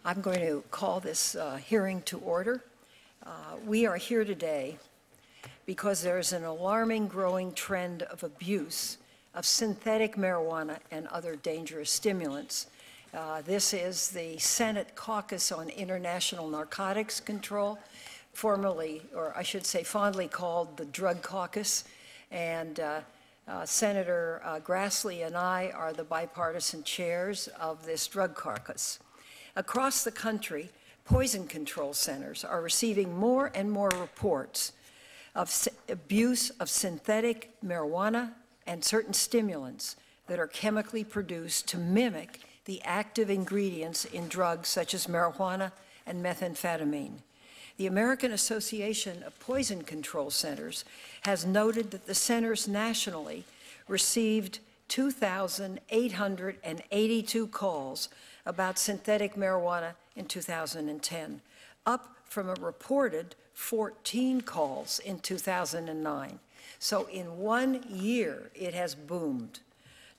I'm going to call this hearing to order. We are here today because there's an alarming growing trend of abuse of synthetic marijuana and other dangerous stimulants. This is the Senate Caucus on International Narcotics Control, formerly, or I should say fondly called the Drug Caucus, and Senator Grassley and I are the bipartisan chairs of this Drug Caucus. Across the country, poison control centers are receiving more and more reports of abuse of synthetic marijuana and certain stimulants that are chemically produced to mimic the active ingredients in drugs such as marijuana and methamphetamine. The American Association of Poison Control Centers has noted that the centers nationally received 2,882 calls about synthetic marijuana in 2010, up from a reported 14 calls in 2009. So in 1 year, it has boomed.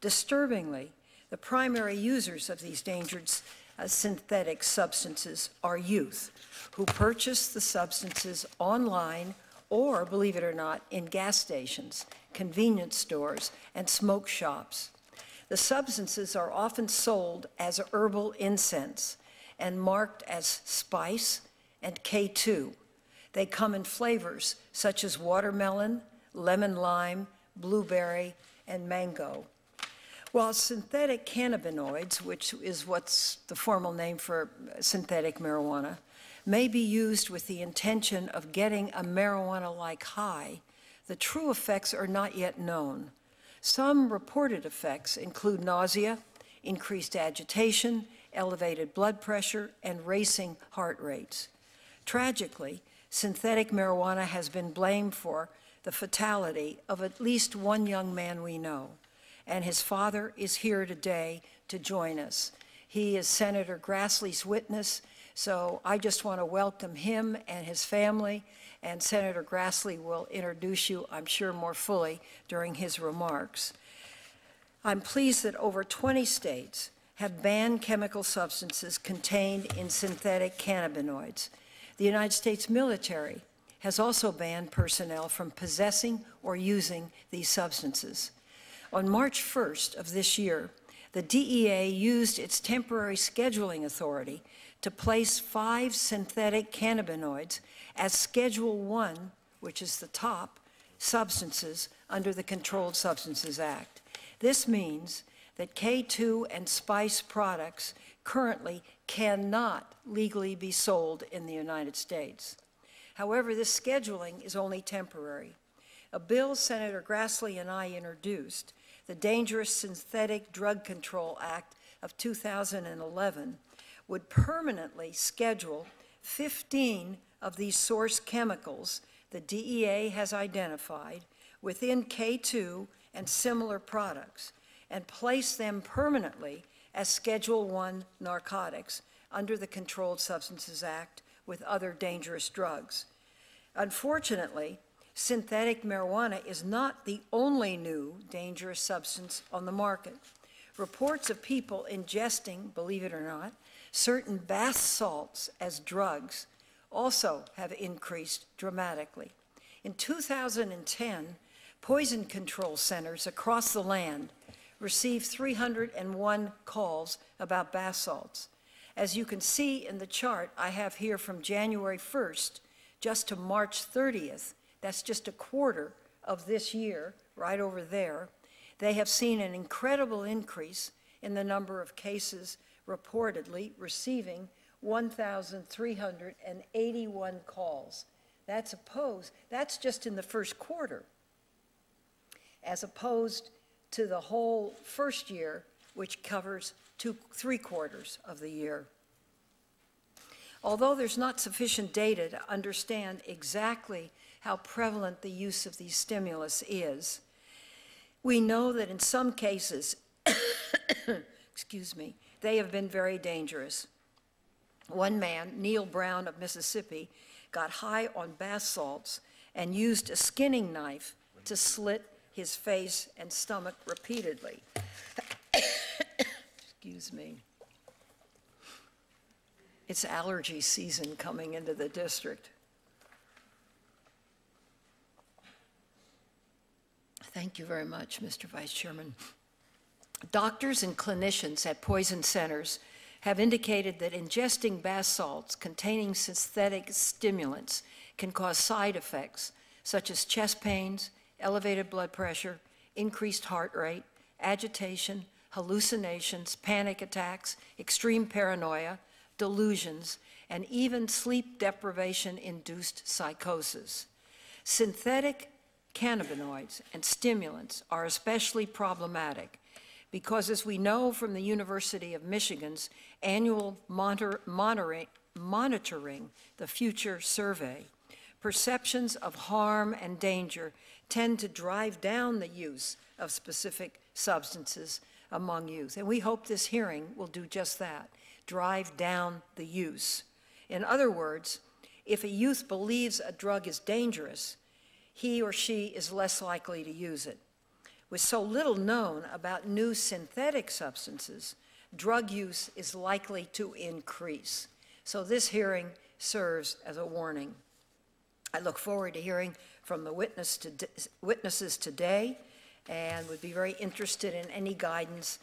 Disturbingly, the primary users of these dangerous synthetic substances are youth, who purchase the substances online or, believe it or not, in gas stations, convenience stores, and smoke shops. The substances are often sold as herbal incense and marked as spice and K2. They come in flavors such as watermelon, lemon lime, blueberry, and mango. While synthetic cannabinoids, which is what's the formal name for synthetic marijuana, may be used with the intention of getting a marijuana-like high, the true effects are not yet known. Some reported effects include nausea, increased agitation, elevated blood pressure, and racing heart rates. Tragically, synthetic marijuana has been blamed for the fatality of at least one young man we know, and his father is here today to join us. He is Senator Grassley's witness, so I just want to welcome him and his family, and Senator Grassley will introduce you, I'm sure, more fully during his remarks. I'm pleased that over 20 states have banned chemical substances contained in synthetic cannabinoids. The United States military has also banned personnel from possessing or using these substances. On March 1st of this year, the DEA used its temporary scheduling authority to place 5 synthetic cannabinoids as Schedule I, which is the top, substances under the Controlled Substances Act. This means that K2 and spice products currently cannot legally be sold in the United States. However, this scheduling is only temporary. A bill Senator Grassley and I introduced, the Dangerous Synthetic Drug Control Act of 2011, would permanently schedule 15 of these source chemicals the DEA has identified within K2 and similar products and place them permanently as Schedule I narcotics under the Controlled Substances Act with other dangerous drugs. Unfortunately, synthetic marijuana is not the only new dangerous substance on the market. Reports of people ingesting, believe it or not, certain bath salts as drugs also have increased dramatically. In 2010, poison control centers across the land received 301 calls about bath salts. As you can see in the chart I have here from January 1st just to March 30th, that's just a quarter of this year, right over there, they have seen an incredible increase in the number of cases reportedly receiving 1,381 calls. That's just in the first quarter, as opposed to the whole first year, which covers 3/4 of the year. Although there's not sufficient data to understand exactly how prevalent the use of these stimulants is, we know that in some cases, excuse me, they have been very dangerous. One man, Neil Brown of Mississippi, got high on bath salts and used a skinning knife to slit his face and stomach repeatedly. Excuse me. It's allergy season coming into the district. Thank you very much, Mr. Vice Chairman. Doctors and clinicians at poison centers have indicated that ingesting bath salts containing synthetic stimulants can cause side effects such as chest pains, elevated blood pressure, increased heart rate, agitation, hallucinations, panic attacks, extreme paranoia, delusions, and even sleep deprivation-induced psychosis. Synthetic cannabinoids and stimulants are especially problematic because, as we know from the University of Michigan's annual monitoring the Future survey, perceptions of harm and danger tend to drive down the use of specific substances among youth. And we hope this hearing will do just that, drive down the use. In other words, if a youth believes a drug is dangerous, he or she is less likely to use it. With so little known about new synthetic substances, drug use is likely to increase. So this hearing serves as a warning. I look forward to hearing from the witnesses today and would be very interested in any guidance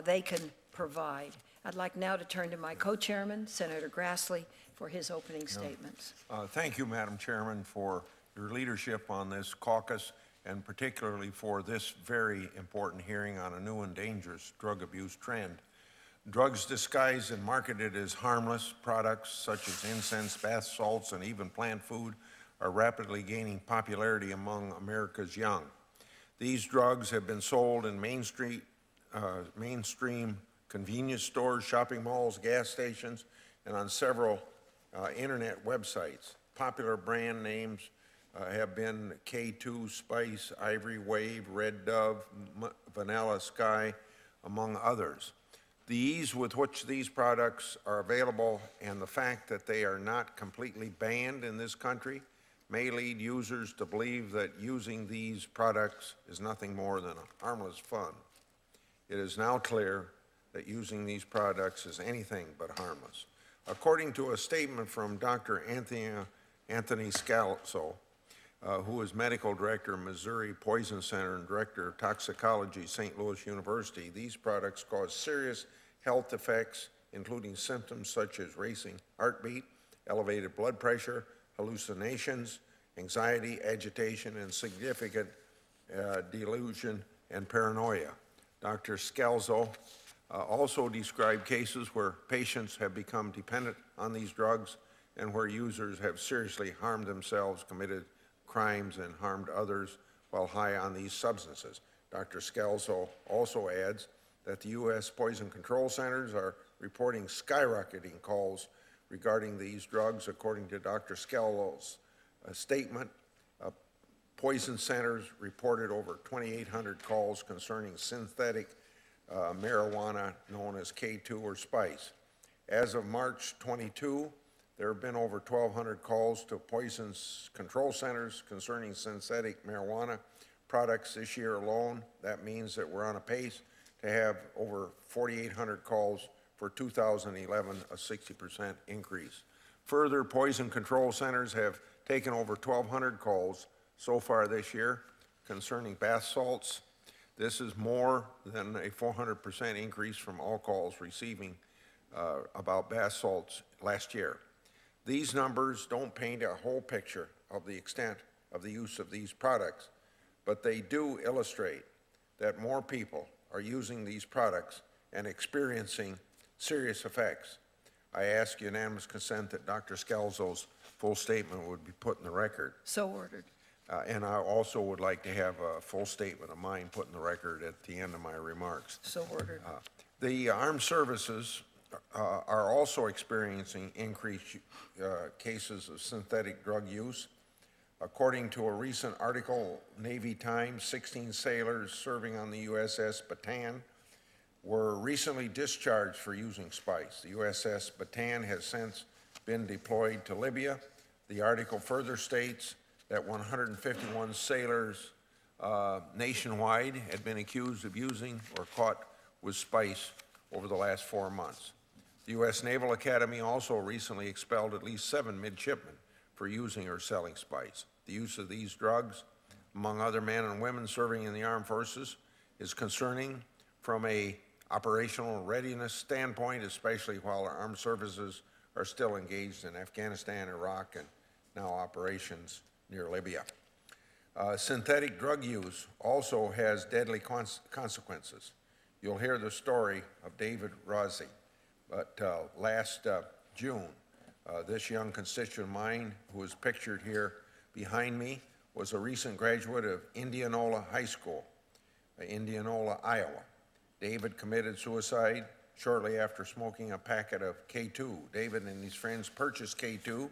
they can provide. I'd like now to turn to my co-chairman, Senator Grassley, for his opening statements. Thank you, Madam Chairman, for your leadership on this caucus, and particularly for this very important hearing on a new and dangerous drug abuse trend. Drugs disguised and marketed as harmless products such as incense, bath salts, and even plant food are rapidly gaining popularity among America's young. These drugs have been sold in mainstream convenience stores, shopping malls, gas stations, and on several internet websites. Popular brand names have been K2, Spice, Ivory Wave, Red Dove, Vanilla Sky, among others. The ease with which these products are available and the fact that they are not completely banned in this country may lead users to believe that using these products is nothing more than a harmless fun. It is now clear that using these products is anything but harmless. According to a statement from Dr. Anthony Scalzo, who is Medical Director of Missouri Poison Center and Director of Toxicology, St. Louis University, these products cause serious health effects, including symptoms such as racing heartbeat, elevated blood pressure, hallucinations, anxiety, agitation, and significant delusion and paranoia. Dr. Scalzo also described cases where patients have become dependent on these drugs and where users have seriously harmed themselves, committed crimes, and harmed others while high on these substances. Dr. Scalzo also adds that the U.S. Poison Control Centers are reporting skyrocketing calls regarding these drugs. According to Dr. Scalzo's statement, poison centers reported over 2,800 calls concerning synthetic marijuana known as K2 or Spice. As of March 22, there have been over 1,200 calls to poison control centers concerning synthetic marijuana products this year alone. That means that we're on a pace to have over 4,800 calls for 2011, a 60% increase. Further, poison control centers have taken over 1,200 calls so far this year concerning bath salts. This is more than a 400% increase from all calls receiving about bath salts last year. These numbers don't paint a whole picture of the extent of the use of these products, but they do illustrate that more people are using these products and experiencing serious effects. I ask unanimous consent that Dr. Scalzo's full statement would be put in the record. So ordered. And I also would like to have a full statement of mine put in the record at the end of my remarks. So ordered. The armed services are also experiencing increased cases of synthetic drug use. According to a recent article, Navy Times, 16 sailors serving on the USS Bataan were recently discharged for using spice. The USS Bataan has since been deployed to Libya. The article further states that 151 sailors nationwide had been accused of using or caught with spice over the last 4 months. The U.S. Naval Academy also recently expelled at least 7 midshipmen for using or selling spice. The use of these drugs, among other men and women serving in the armed forces, is concerning from a operational readiness standpoint, especially while our armed services are still engaged in Afghanistan, Iraq, and now operations near Libya. Synthetic drug use also has deadly consequences. You'll hear the story of David Rozga, but last June, this young constituent of mine, who is pictured here behind me, was a recent graduate of Indianola High School, Indianola, Iowa. David committed suicide shortly after smoking a packet of K2. David and his friends purchased K2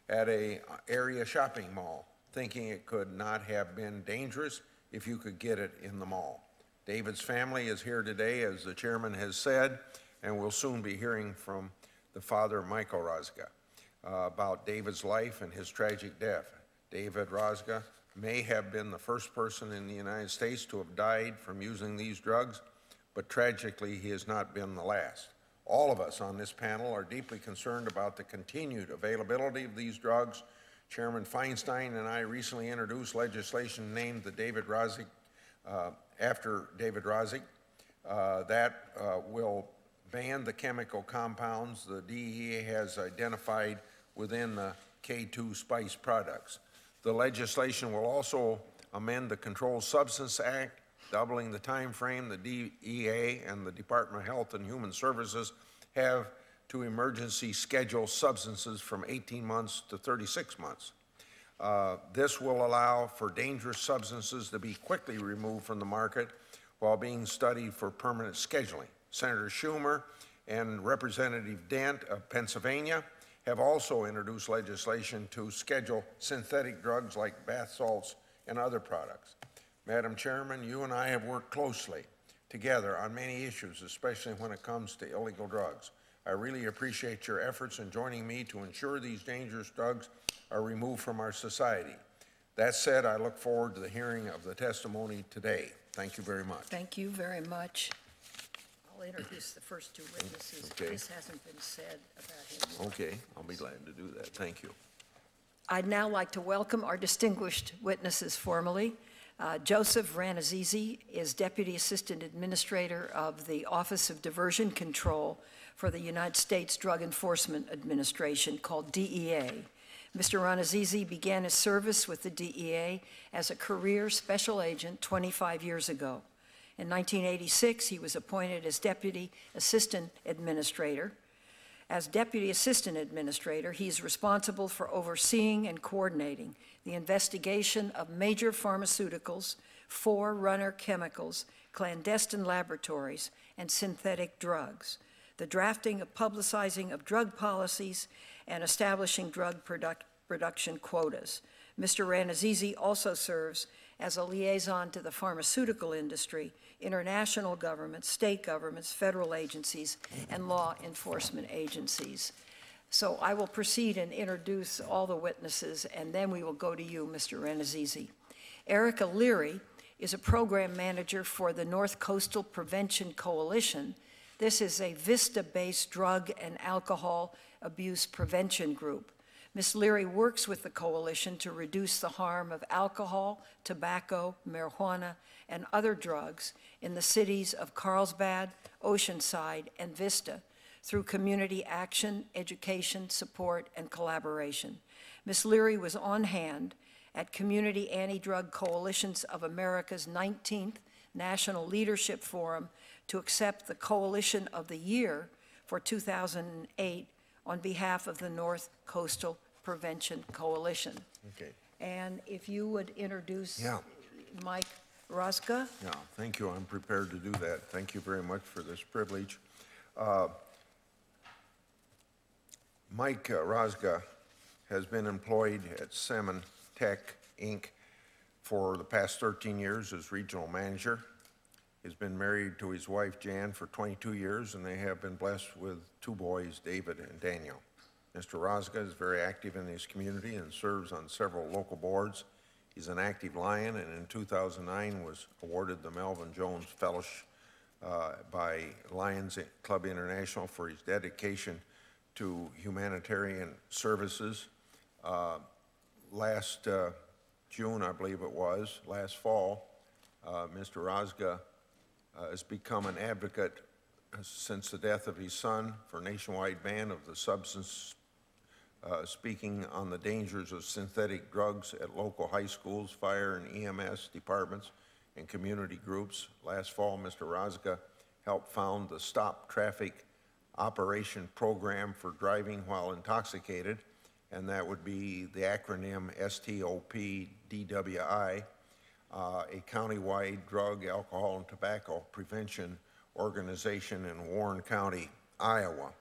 at an area shopping mall, thinking it could not have been dangerous if you could get it in the mall. David's family is here today, as the chairman has said, and we'll soon be hearing from the father, Michael Rozga, about David's life and his tragic death. David Rozga may have been the first person in the United States to have died from using these drugs, but tragically, he has not been the last. All of us on this panel are deeply concerned about the continued availability of these drugs. Chairman Feinstein and I recently introduced legislation named the David Rozga, after David Rozga, that will ban the chemical compounds the DEA has identified within the K2 spice products. The legislation will also amend the Controlled Substance Act, doubling the time frame the DEA and the Department of Health and Human Services have to emergency schedule substances from 18 months to 36 months. This will allow for dangerous substances to be quickly removed from the market while being studied for permanent scheduling. Senator Schumer and Representative Dent of Pennsylvania have also introduced legislation to schedule synthetic drugs like bath salts and other products. Madam Chairman, you and I have worked closely together on many issues, especially when it comes to illegal drugs. I really appreciate your efforts in joining me to ensure these dangerous drugs are removed from our society. That said, I look forward to the hearing of the testimony today. Thank you very much. Thank you very much. I'll introduce the first 2 witnesses. Okay. This hasn't been said about him. Okay, I'll be glad to do that. Thank you. I'd now like to welcome our distinguished witnesses formally. Joseph Ranazizi is Deputy Assistant Administrator of the Office of Diversion Control for the United States Drug Enforcement Administration, called DEA. Mr. Ranazizi began his service with the DEA as a career special agent 25 years ago. In 1986, he was appointed as Deputy Assistant Administrator. As Deputy Assistant Administrator, he's responsible for overseeing and coordinating the investigation of major pharmaceuticals, forerunner chemicals, clandestine laboratories, and synthetic drugs, the drafting of publicizing of drug policies, and establishing drug production quotas. Mr. Ranazizi also serves as a liaison to the pharmaceutical industry, international governments, state governments, federal agencies, and law enforcement agencies. So I will proceed and introduce all the witnesses, and then we will go to you, Mr. Ranazizi. Erica Leary is a program manager for the North Coastal Prevention Coalition. This is a VISTA-based drug and alcohol abuse prevention group. Ms. Leary works with the coalition to reduce the harm of alcohol, tobacco, marijuana, and other drugs in the cities of Carlsbad, Oceanside, and Vista through community action, education, support, and collaboration. Ms. Leary was on hand at Community Anti-Drug Coalitions of America's 19th National Leadership Forum to accept the Coalition of the Year for 2008 on behalf of the North Coastal Prevention Coalition. Okay. And if you would introduce Yeah. Mike Rozga. Yeah, thank you. I'm prepared to do that. Thank you very much for this privilege. Mike Rozga has been employed at Salmon Tech, Inc. for the past 13 years as regional manager. He's been married to his wife, Jan, for 22 years, and they have been blessed with 2 boys, David and Daniel. Mr. Rozga is very active in his community and serves on several local boards. He's an active Lion, and in 2009 was awarded the Melvin Jones by Lions Club International for his dedication to humanitarian services. Last June, I believe it was, last fall, Mr. Rozga has become an advocate since the death of his son for nationwide ban of the substance, speaking on the dangers of synthetic drugs at local high schools, fire and EMS departments, and community groups. Last fall, Mr. Rozga helped found the Stop Traffic Operation Program for Driving While Intoxicated, and that would be the acronym STOPDWI, a countywide drug, alcohol, and tobacco prevention organization in Warren County, Iowa.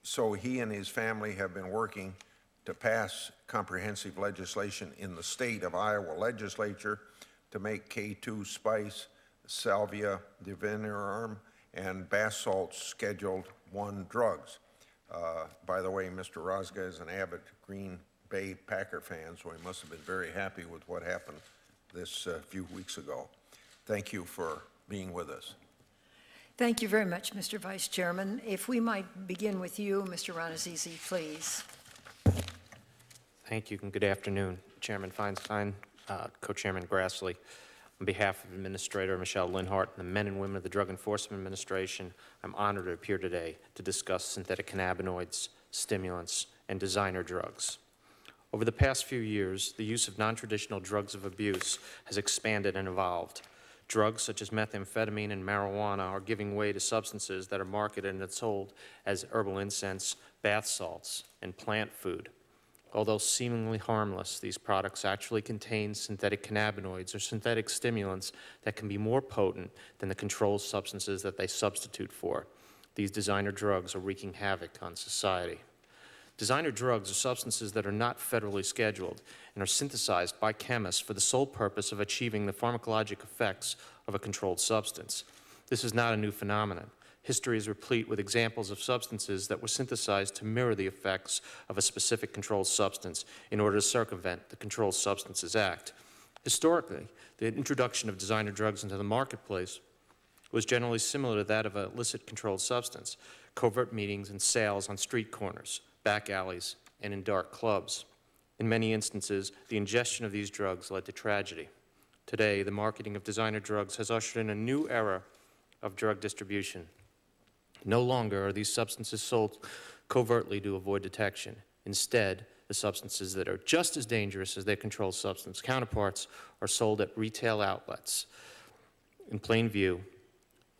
So he and his family have been working to pass comprehensive legislation in the state of Iowa legislature to make K2 spice, salvia divinorum, and bath salts Scheduled I drugs. By the way, Mr. Rozga is an avid Green Bay Packer fan, so he must have been very happy with what happened this few weeks ago. Thank you for being with us. Thank you very much, Mr. Vice Chairman. If we might begin with you, Mr. Ranazizi, please. Thank you, and good afternoon, Chairman Feinstein, Co-Chairman Grassley. On behalf of Administrator Michelle Linhart and the men and women of the Drug Enforcement Administration, I'm honored to appear today to discuss synthetic cannabinoids, stimulants, and designer drugs. Over the past few years, the use of non-traditional drugs of abuse has expanded and evolved. Drugs such as methamphetamine and marijuana are giving way to substances that are marketed and sold as herbal incense, bath salts, and plant food. Although seemingly harmless, these products actually contain synthetic cannabinoids or synthetic stimulants that can be more potent than the controlled substances that they substitute for. These designer drugs are wreaking havoc on society. Designer drugs are substances that are not federally scheduled and are synthesized by chemists for the sole purpose of achieving the pharmacologic effects of a controlled substance. This is not a new phenomenon. History is replete with examples of substances that were synthesized to mirror the effects of a specific controlled substance in order to circumvent the Controlled Substances Act. Historically, the introduction of designer drugs into the marketplace was generally similar to that of an illicit controlled substance, covert meetings and sales on street corners, back alleys, and in dark clubs. In many instances, the ingestion of these drugs led to tragedy. Today, the marketing of designer drugs has ushered in a new era of drug distribution. No longer are these substances sold covertly to avoid detection. Instead, the substances that are just as dangerous as their controlled substance counterparts are sold at retail outlets in plain view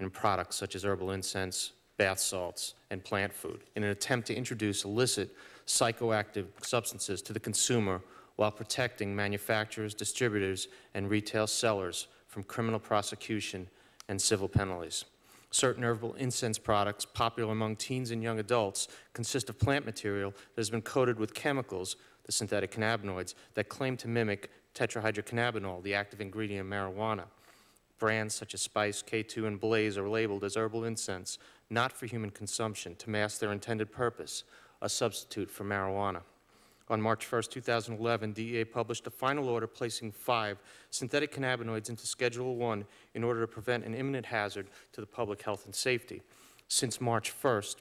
in products such as herbal incense, bath salts, and plant food in an attempt to introduce illicit psychoactive substances to the consumer while protecting manufacturers, distributors, and retail sellers from criminal prosecution and civil penalties. Certain herbal incense products popular among teens and young adults consist of plant material that has been coated with chemicals, the synthetic cannabinoids, that claim to mimic tetrahydrocannabinol, the active ingredient of marijuana. Brands such as Spice, K2, and Blaze are labeled as herbal incense, not for human consumption, to mask their intended purpose, a substitute for marijuana. On March 1st, 2011, DEA published a final order placing 5 synthetic cannabinoids into Schedule I in order to prevent an imminent hazard to the public health and safety. Since March 1st,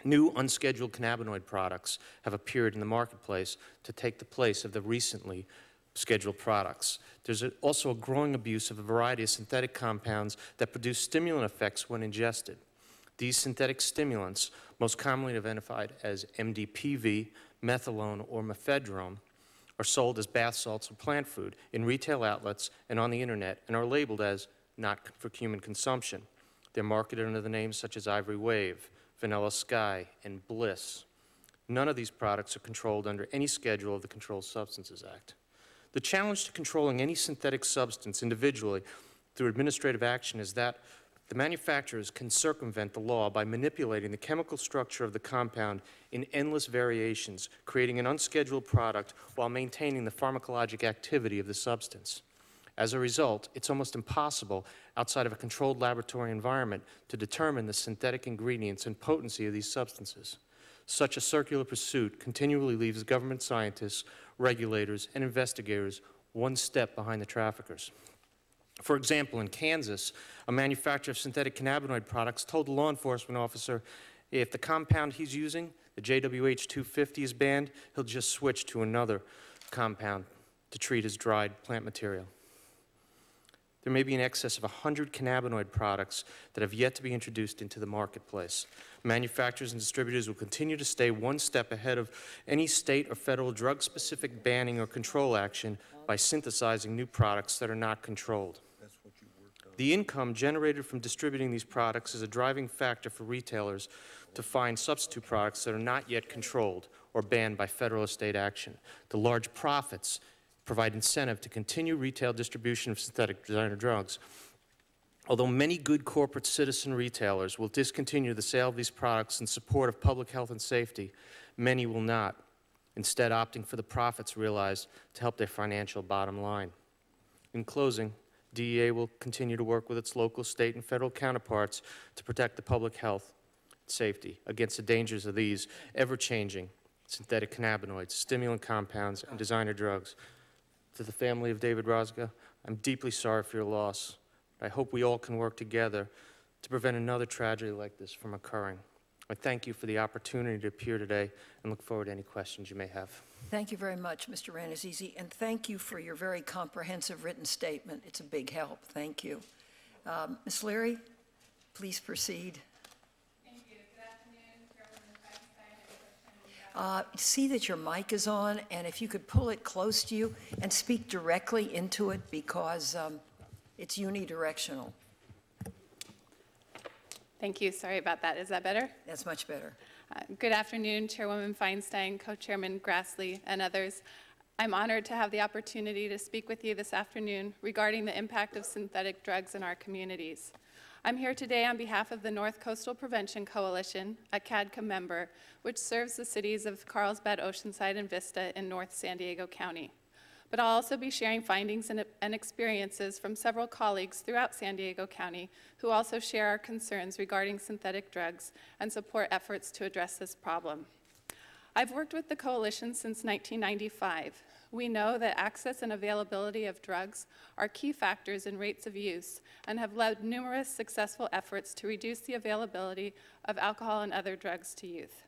new unscheduled cannabinoid products have appeared in the marketplace to take the place of the recently scheduled products. There's also a growing abuse of a variety of synthetic compounds that produce stimulant effects when ingested. These synthetic stimulants, most commonly identified as MDPV, methadone, or mephedrone, are sold as bath salts or plant food in retail outlets and on the internet and are labeled as not for human consumption. They're marketed under the names such as Ivory Wave, Vanilla Sky, and Bliss. None of these products are controlled under any schedule of the Controlled Substances Act. The challenge to controlling any synthetic substance individually through administrative action is that the manufacturers can circumvent the law by manipulating the chemical structure of the compound in endless variations, creating an unscheduled product while maintaining the pharmacologic activity of the substance. As a result, it's almost impossible outside of a controlled laboratory environment to determine the synthetic ingredients and potency of these substances. Such a circular pursuit continually leaves government scientists, regulators, and investigators one step behind the traffickers. For example, in Kansas, a manufacturer of synthetic cannabinoid products told a law enforcement officer if the compound he's using, the JWH 250, is banned, he'll just switch to another compound to treat his dried plant material. There may be in excess of 100 cannabinoid products that have yet to be introduced into the marketplace. Manufacturers and distributors will continue to stay one step ahead of any state or federal drug-specific banning or control action by synthesizing new products that are not controlled. The income generated from distributing these products is a driving factor for retailers to find substitute products that are not yet controlled or banned by federal or state action. The large profits provide incentive to continue retail distribution of synthetic designer drugs. Although many good corporate citizen retailers will discontinue the sale of these products in support of public health and safety, many will not, instead opting for the profits realized to help their financial bottom line. In closing, DEA will continue to work with its local, state, and federal counterparts to protect the public health and safety against the dangers of these ever-changing synthetic cannabinoids, stimulant compounds, and designer drugs. To the family of David Rozga, I'm deeply sorry for your loss. I hope we all can work together to prevent another tragedy like this from occurring. I thank you for the opportunity to appear today and look forward to any questions you may have. Thank you very much, Mr. Ranazizi, and thank you for your very comprehensive written statement. It's a big help. Thank you. Ms. Leary, please proceed. Thank you. Good afternoon, Chairwoman Feinstein. See that your mic is on, and if you could pull it close to you and speak directly into it because it's unidirectional. Thank you. Sorry about that. Is that better? That's much better. Good afternoon, Chairwoman Feinstein, Co-Chairman Grassley, and others. I'm honored to have the opportunity to speak with you this afternoon regarding the impact of synthetic drugs in our communities. I'm here today on behalf of the North Coastal Prevention Coalition, a CADCA member, which serves the cities of Carlsbad, Oceanside, and Vista in North San Diego County. But I'll also be sharing findings and experiences from several colleagues throughout San Diego County who also share our concerns regarding synthetic drugs and support efforts to address this problem. I've worked with the coalition since 1995. We know that access and availability of drugs are key factors in rates of use and have led numerous successful efforts to reduce the availability of alcohol and other drugs to youth.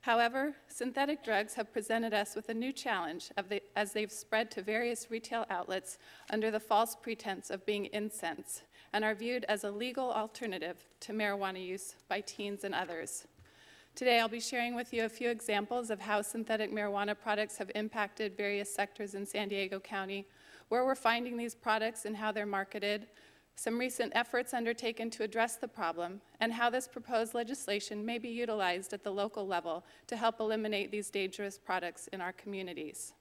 However, synthetic drugs have presented us with a new challenge as they've spread to various retail outlets under the false pretense of being incense and are viewed as a legal alternative to marijuana use by teens and others. Today, I'll be sharing with you a few examples of how synthetic marijuana products have impacted various sectors in San Diego County, where we're finding these products and how they're marketed, some recent efforts undertaken to address the problem, and how this proposed legislation may be utilized at the local level to help eliminate these dangerous products in our communities.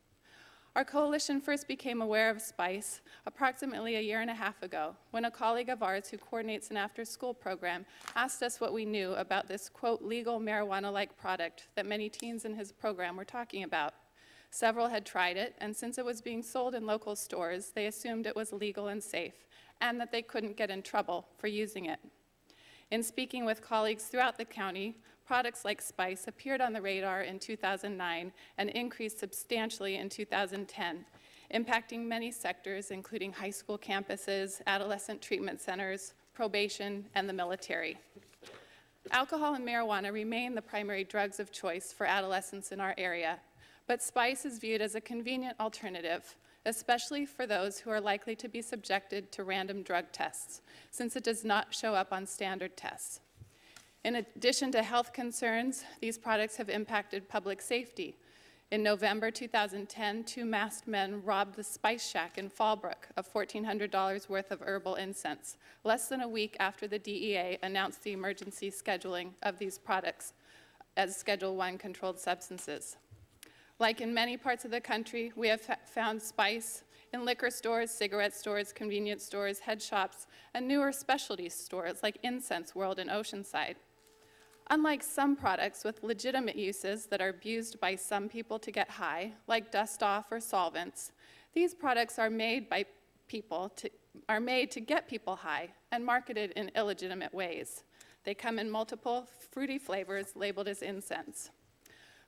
Our coalition first became aware of Spice approximately a year and a half ago when a colleague of ours who coordinates an after-school program asked us what we knew about this, quote, legal marijuana-like product that many teens in his program were talking about. Several had tried it, and since it was being sold in local stores, they assumed it was legal and safe, and that they couldn't get in trouble for using it. In speaking with colleagues throughout the county, products like Spice appeared on the radar in 2009 and increased substantially in 2010, impacting many sectors, including high school campuses, adolescent treatment centers, probation, and the military. Alcohol and marijuana remain the primary drugs of choice for adolescents in our area, but Spice is viewed as a convenient alternative, especially for those who are likely to be subjected to random drug tests, since it does not show up on standard tests. In addition to health concerns, these products have impacted public safety. In November 2010, 2 masked men robbed the Spice Shack in Fallbrook of $1,400 worth of herbal incense, less than a week after the DEA announced the emergency scheduling of these products as Schedule I controlled substances. Like in many parts of the country, we have found Spice in liquor stores, cigarette stores, convenience stores, head shops, and newer specialty stores like Incense World in Oceanside. Unlike some products with legitimate uses that are abused by some people to get high, like dust-off or solvents, these products are made to get people high and marketed in illegitimate ways. They come in multiple fruity flavors labeled as incense.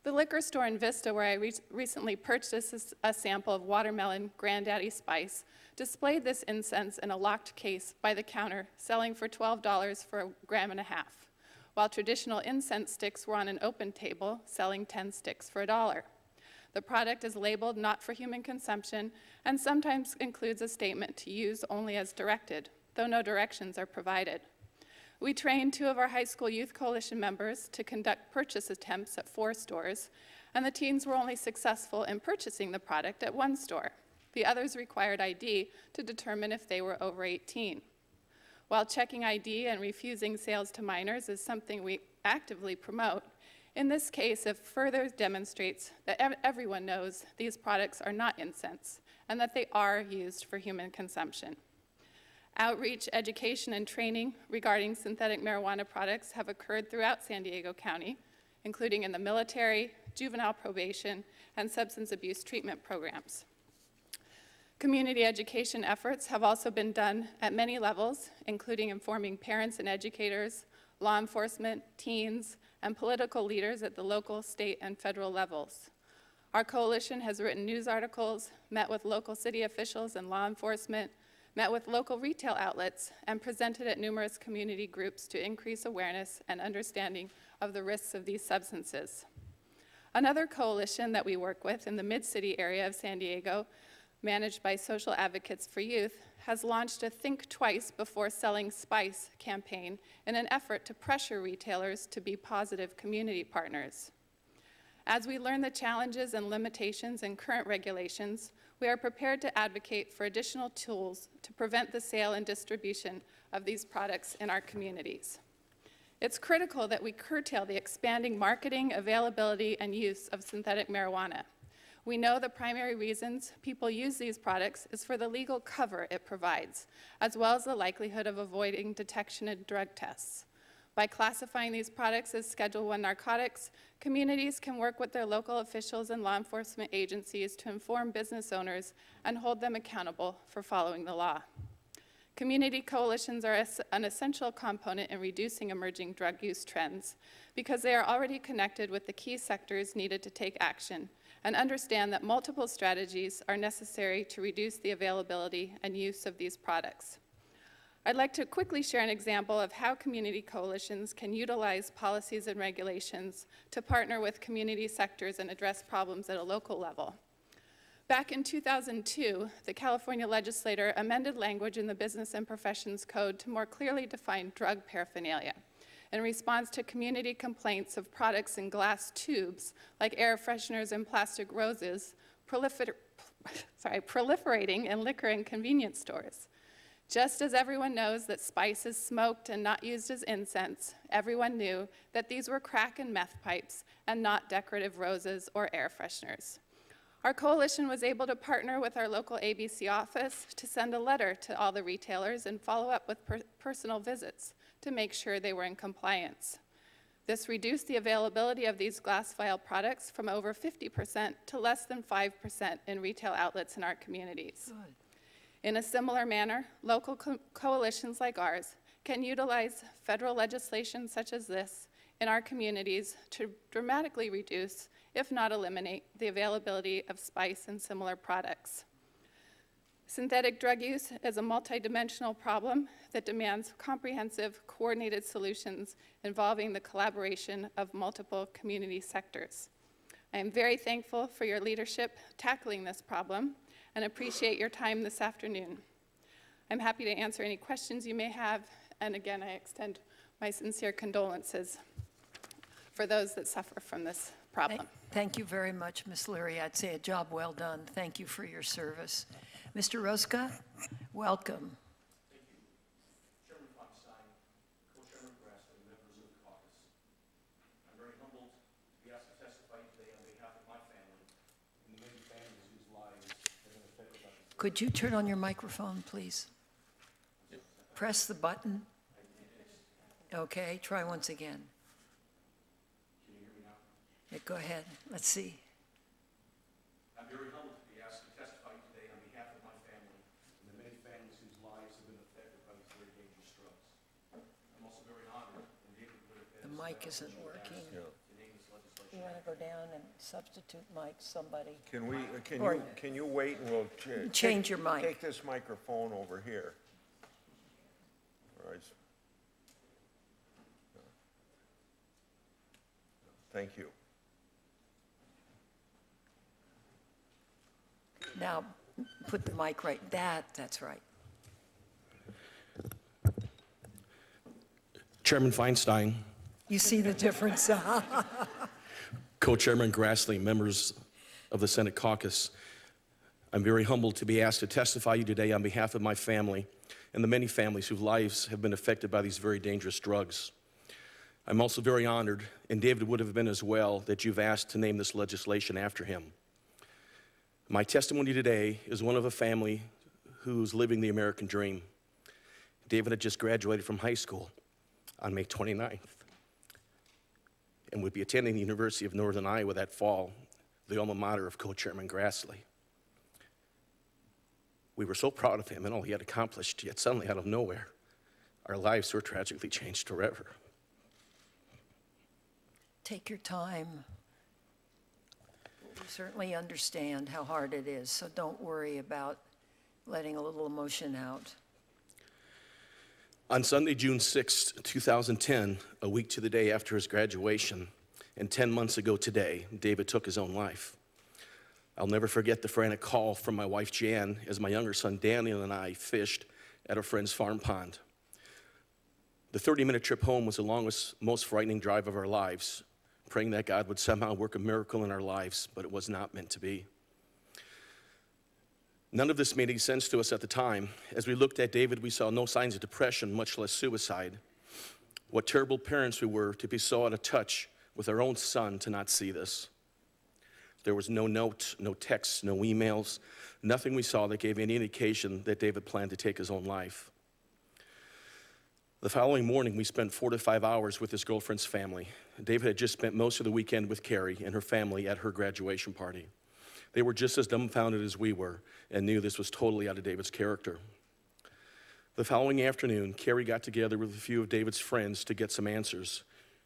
The liquor store in Vista, where I recently purchased a sample of watermelon Granddaddy Spice, displayed this incense in a locked case by the counter, selling for $12 for 1.5 grams, while traditional incense sticks were on an open table, selling 10 sticks for $1. The product is labeled not for human consumption and sometimes includes a statement to use only as directed, though no directions are provided. We trained 2 of our high school youth coalition members to conduct purchase attempts at 4 stores, and the teens were only successful in purchasing the product at 1 store. The others required ID to determine if they were over 18. While checking ID and refusing sales to minors is something we actively promote, in this case, it further demonstrates that everyone knows these products are not incense and that they are used for human consumption. Outreach, education, and training regarding synthetic marijuana products have occurred throughout San Diego County, including in the military, juvenile probation, and substance abuse treatment programs. Community education efforts have also been done at many levels, including informing parents and educators, law enforcement, teens, and political leaders at the local, state, and federal levels. Our coalition has written news articles, met with local city officials and law enforcement, met with local retail outlets, and presented at numerous community groups to increase awareness and understanding of the risks of these substances. Another coalition that we work with in the Mid-City area of San Diego, managed by Social Advocates for Youth, has launched a Think Twice Before Selling Spice campaign in an effort to pressure retailers to be positive community partners. As we learn the challenges and limitations in current regulations, we are prepared to advocate for additional tools to prevent the sale and distribution of these products in our communities. It's critical that we curtail the expanding marketing, availability, and use of synthetic marijuana. We know the primary reasons people use these products is for the legal cover it provides, as well as the likelihood of avoiding detection in drug tests. By classifying these products as Schedule I narcotics, communities can work with their local officials and law enforcement agencies to inform business owners and hold them accountable for following the law. Community coalitions are an essential component in reducing emerging drug use trends because they are already connected with the key sectors needed to take action and understand that multiple strategies are necessary to reduce the availability and use of these products. I'd like to quickly share an example of how community coalitions can utilize policies and regulations to partner with community sectors and address problems at a local level. Back in 2002, the California legislature amended language in the Business and Professions Code to more clearly define drug paraphernalia in response to community complaints of products in glass tubes, like air fresheners and plastic roses, proliferating in liquor and convenience stores. Just as everyone knows that spice is smoked and not used as incense, everyone knew that these were crack and meth pipes and not decorative roses or air fresheners. Our coalition was able to partner with our local ABC office to send a letter to all the retailers and follow up with personal visits to make sure they were in compliance. This reduced the availability of these glass vial products from over 50% to less than 5% in retail outlets in our communities. Good. In a similar manner, local coalitions like ours can utilize federal legislation such as this in our communities to dramatically reduce, if not eliminate, the availability of spice and similar products. Synthetic drug use is a multidimensional problem that demands comprehensive, coordinated solutions involving the collaboration of multiple community sectors. I am very thankful for your leadership tackling this problem and appreciate your time this afternoon. I'm happy to answer any questions you may have, and again, I extend my sincere condolences for those that suffer from this problem. Thank you very much, Ms. Leary. I'd say a job well done. Thank you for your service. Mr. Rozga, welcome. Thank you. Chairman Feinstein, Co-Chairman Grassley, members of the Caucus. I'm very humbled to be asked to testify today on behalf of my family and the many families whose lives have been affected by this. Could you turn on your microphone, please? Press the button. Okay, try once again. Can you hear me now? Yeah, go ahead. Let's see. I'm very humbled to be asked to testify today on behalf of my family and the many families whose lives have been affected by these very dangerous drugs. I'm also very honored and able to put The mic isn't working. to name this legislation. You want to go down and substitute mic somebody? Can you wait and we'll Change your mic. Take this microphone over here. All right. Thank you. Now, put the mic right, that's right. Chairman Feinstein, You see the difference? Co-Chairman Grassley, members of the Senate Caucus, I'm very humbled to be asked to testify you today on behalf of my family and the many families whose lives have been affected by these very dangerous drugs. I'm also very honored, and David would have been as well, that you've asked to name this legislation after him. My testimony today is one of a family who's living the American dream. David had just graduated from high school on May 29th and would be attending the University of Northern Iowa that fall, the alma mater of Co-Chairman Grassley. We were so proud of him and all he had accomplished, yet suddenly out of nowhere, our lives were tragically changed forever. Take your time. We certainly understand how hard it is, so don't worry about letting a little emotion out. On Sunday, June 6, 2010, a week to the day after his graduation, and 10 months ago today, David took his own life. I'll never forget the frantic call from my wife, Jan, as my younger son, Daniel, and I fished at a friend's farm pond. The 30-minute trip home was the longest, most frightening drive of our lives, praying that God would somehow work a miracle in our lives, but it was not meant to be. None of this made any sense to us at the time. As we looked at David, we saw no signs of depression, much less suicide. What terrible parents we were to be so out of touch with our own son to not see this. There was no note, no texts, no emails, nothing we saw that gave any indication that David planned to take his own life. The following morning, we spent 4 to 5 hours with his girlfriend's family. David had just spent most of the weekend with Carrie and her family at her graduation party. They were just as dumbfounded as we were and knew this was totally out of David's character. The following afternoon, Carrie got together with a few of David's friends to get some answers.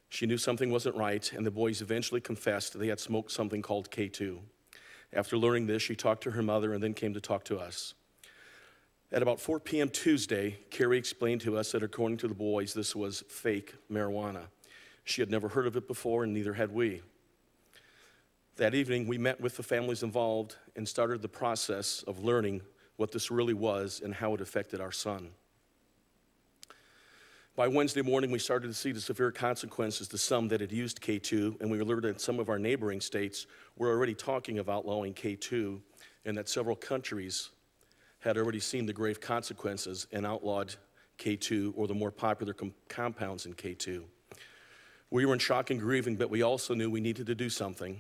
She knew something wasn't right, and the boys eventually confessed they had smoked something called K2. After learning this, she talked to her mother and then came to talk to us. At about 4 p.m. Tuesday, Carrie explained to us that according to the boys, this was fake marijuana. She had never heard of it before, and neither had we. That evening, we met with the families involved and started the process of learning what this really was and how it affected our son. By Wednesday morning, we started to see the severe consequences to some that had used K2, and we learned that some of our neighboring states were already talking of outlawing K2, and that several countries had already seen the grave consequences and outlawed K2 or the more popular compounds in K2. We were in shock and grieving, but we also knew we needed to do something.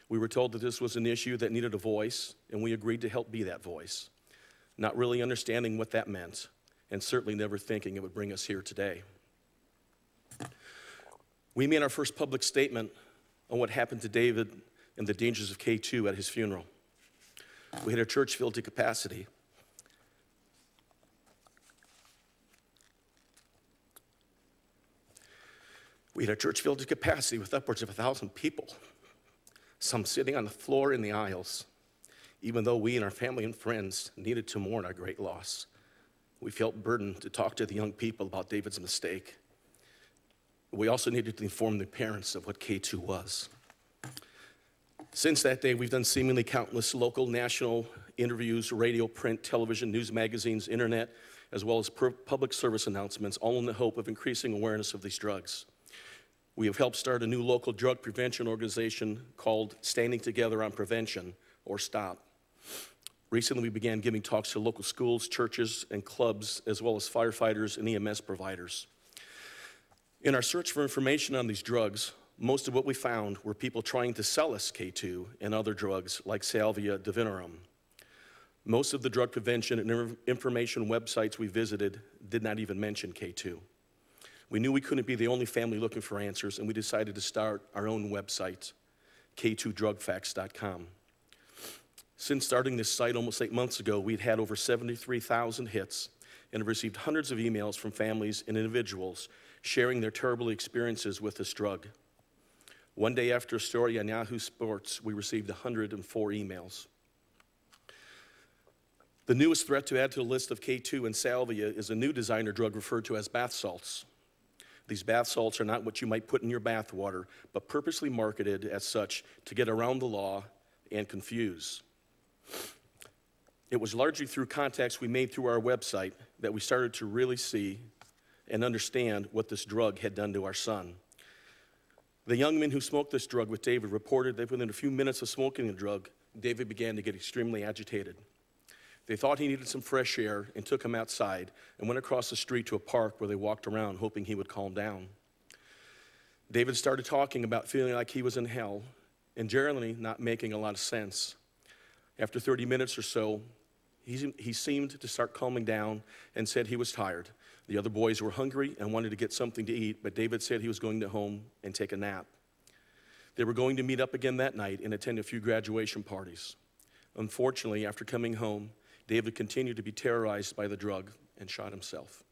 We were told that this was an issue that needed a voice, and we agreed to help be that voice, not really understanding what that meant, and certainly never thinking it would bring us here today. We made our first public statement on what happened to David and the dangers of K2 at his funeral. We had a church filled to capacity. We had a church filled to capacity with upwards of 1,000 people, some sitting on the floor in the aisles. Even though we and our family and friends needed to mourn our great loss, we felt burdened to talk to the young people about David's mistake. We also needed to inform the parents of what K2 was. Since that day, we've done seemingly countless local, national interviews, radio, print, television, news magazines, internet, as well as public service announcements, all in the hope of increasing awareness of these drugs. We have helped start a new local drug prevention organization called Standing Together on Prevention, or STOP. Recently, we began giving talks to local schools, churches, and clubs, as well as firefighters and EMS providers. In our search for information on these drugs, most of what we found were people trying to sell us K2 and other drugs like Salvia divinorum. Most of the drug prevention and information websites we visited did not even mention K2. We knew we couldn't be the only family looking for answers, and we decided to start our own website, k2drugfacts.com. Since starting this site almost 8 months ago, we'd had over 73,000 hits and have received hundreds of emails from families and individuals sharing their terrible experiences with this drug. One day after a story on Yahoo Sports, we received 104 emails. The newest threat to add to the list of K2 and salvia is a new designer drug referred to as bath salts. These bath salts are not what you might put in your bath water, but purposely marketed as such to get around the law and confuse. It was largely through contacts we made through our website that we started to really see and understand what this drug had done to our son. The young men who smoked this drug with David reported that within a few minutes of smoking the drug, David began to get extremely agitated. They thought he needed some fresh air and took him outside and went across the street to a park where they walked around hoping he would calm down. David started talking about feeling like he was in hell and generally not making a lot of sense. After 30 minutes or so, he seemed to start calming down and said he was tired. The other boys were hungry and wanted to get something to eat, but David said he was going to home and take a nap. They were going to meet up again that night and attend a few graduation parties. Unfortunately, after coming home, David continued to be terrorized by the drug and shot himself.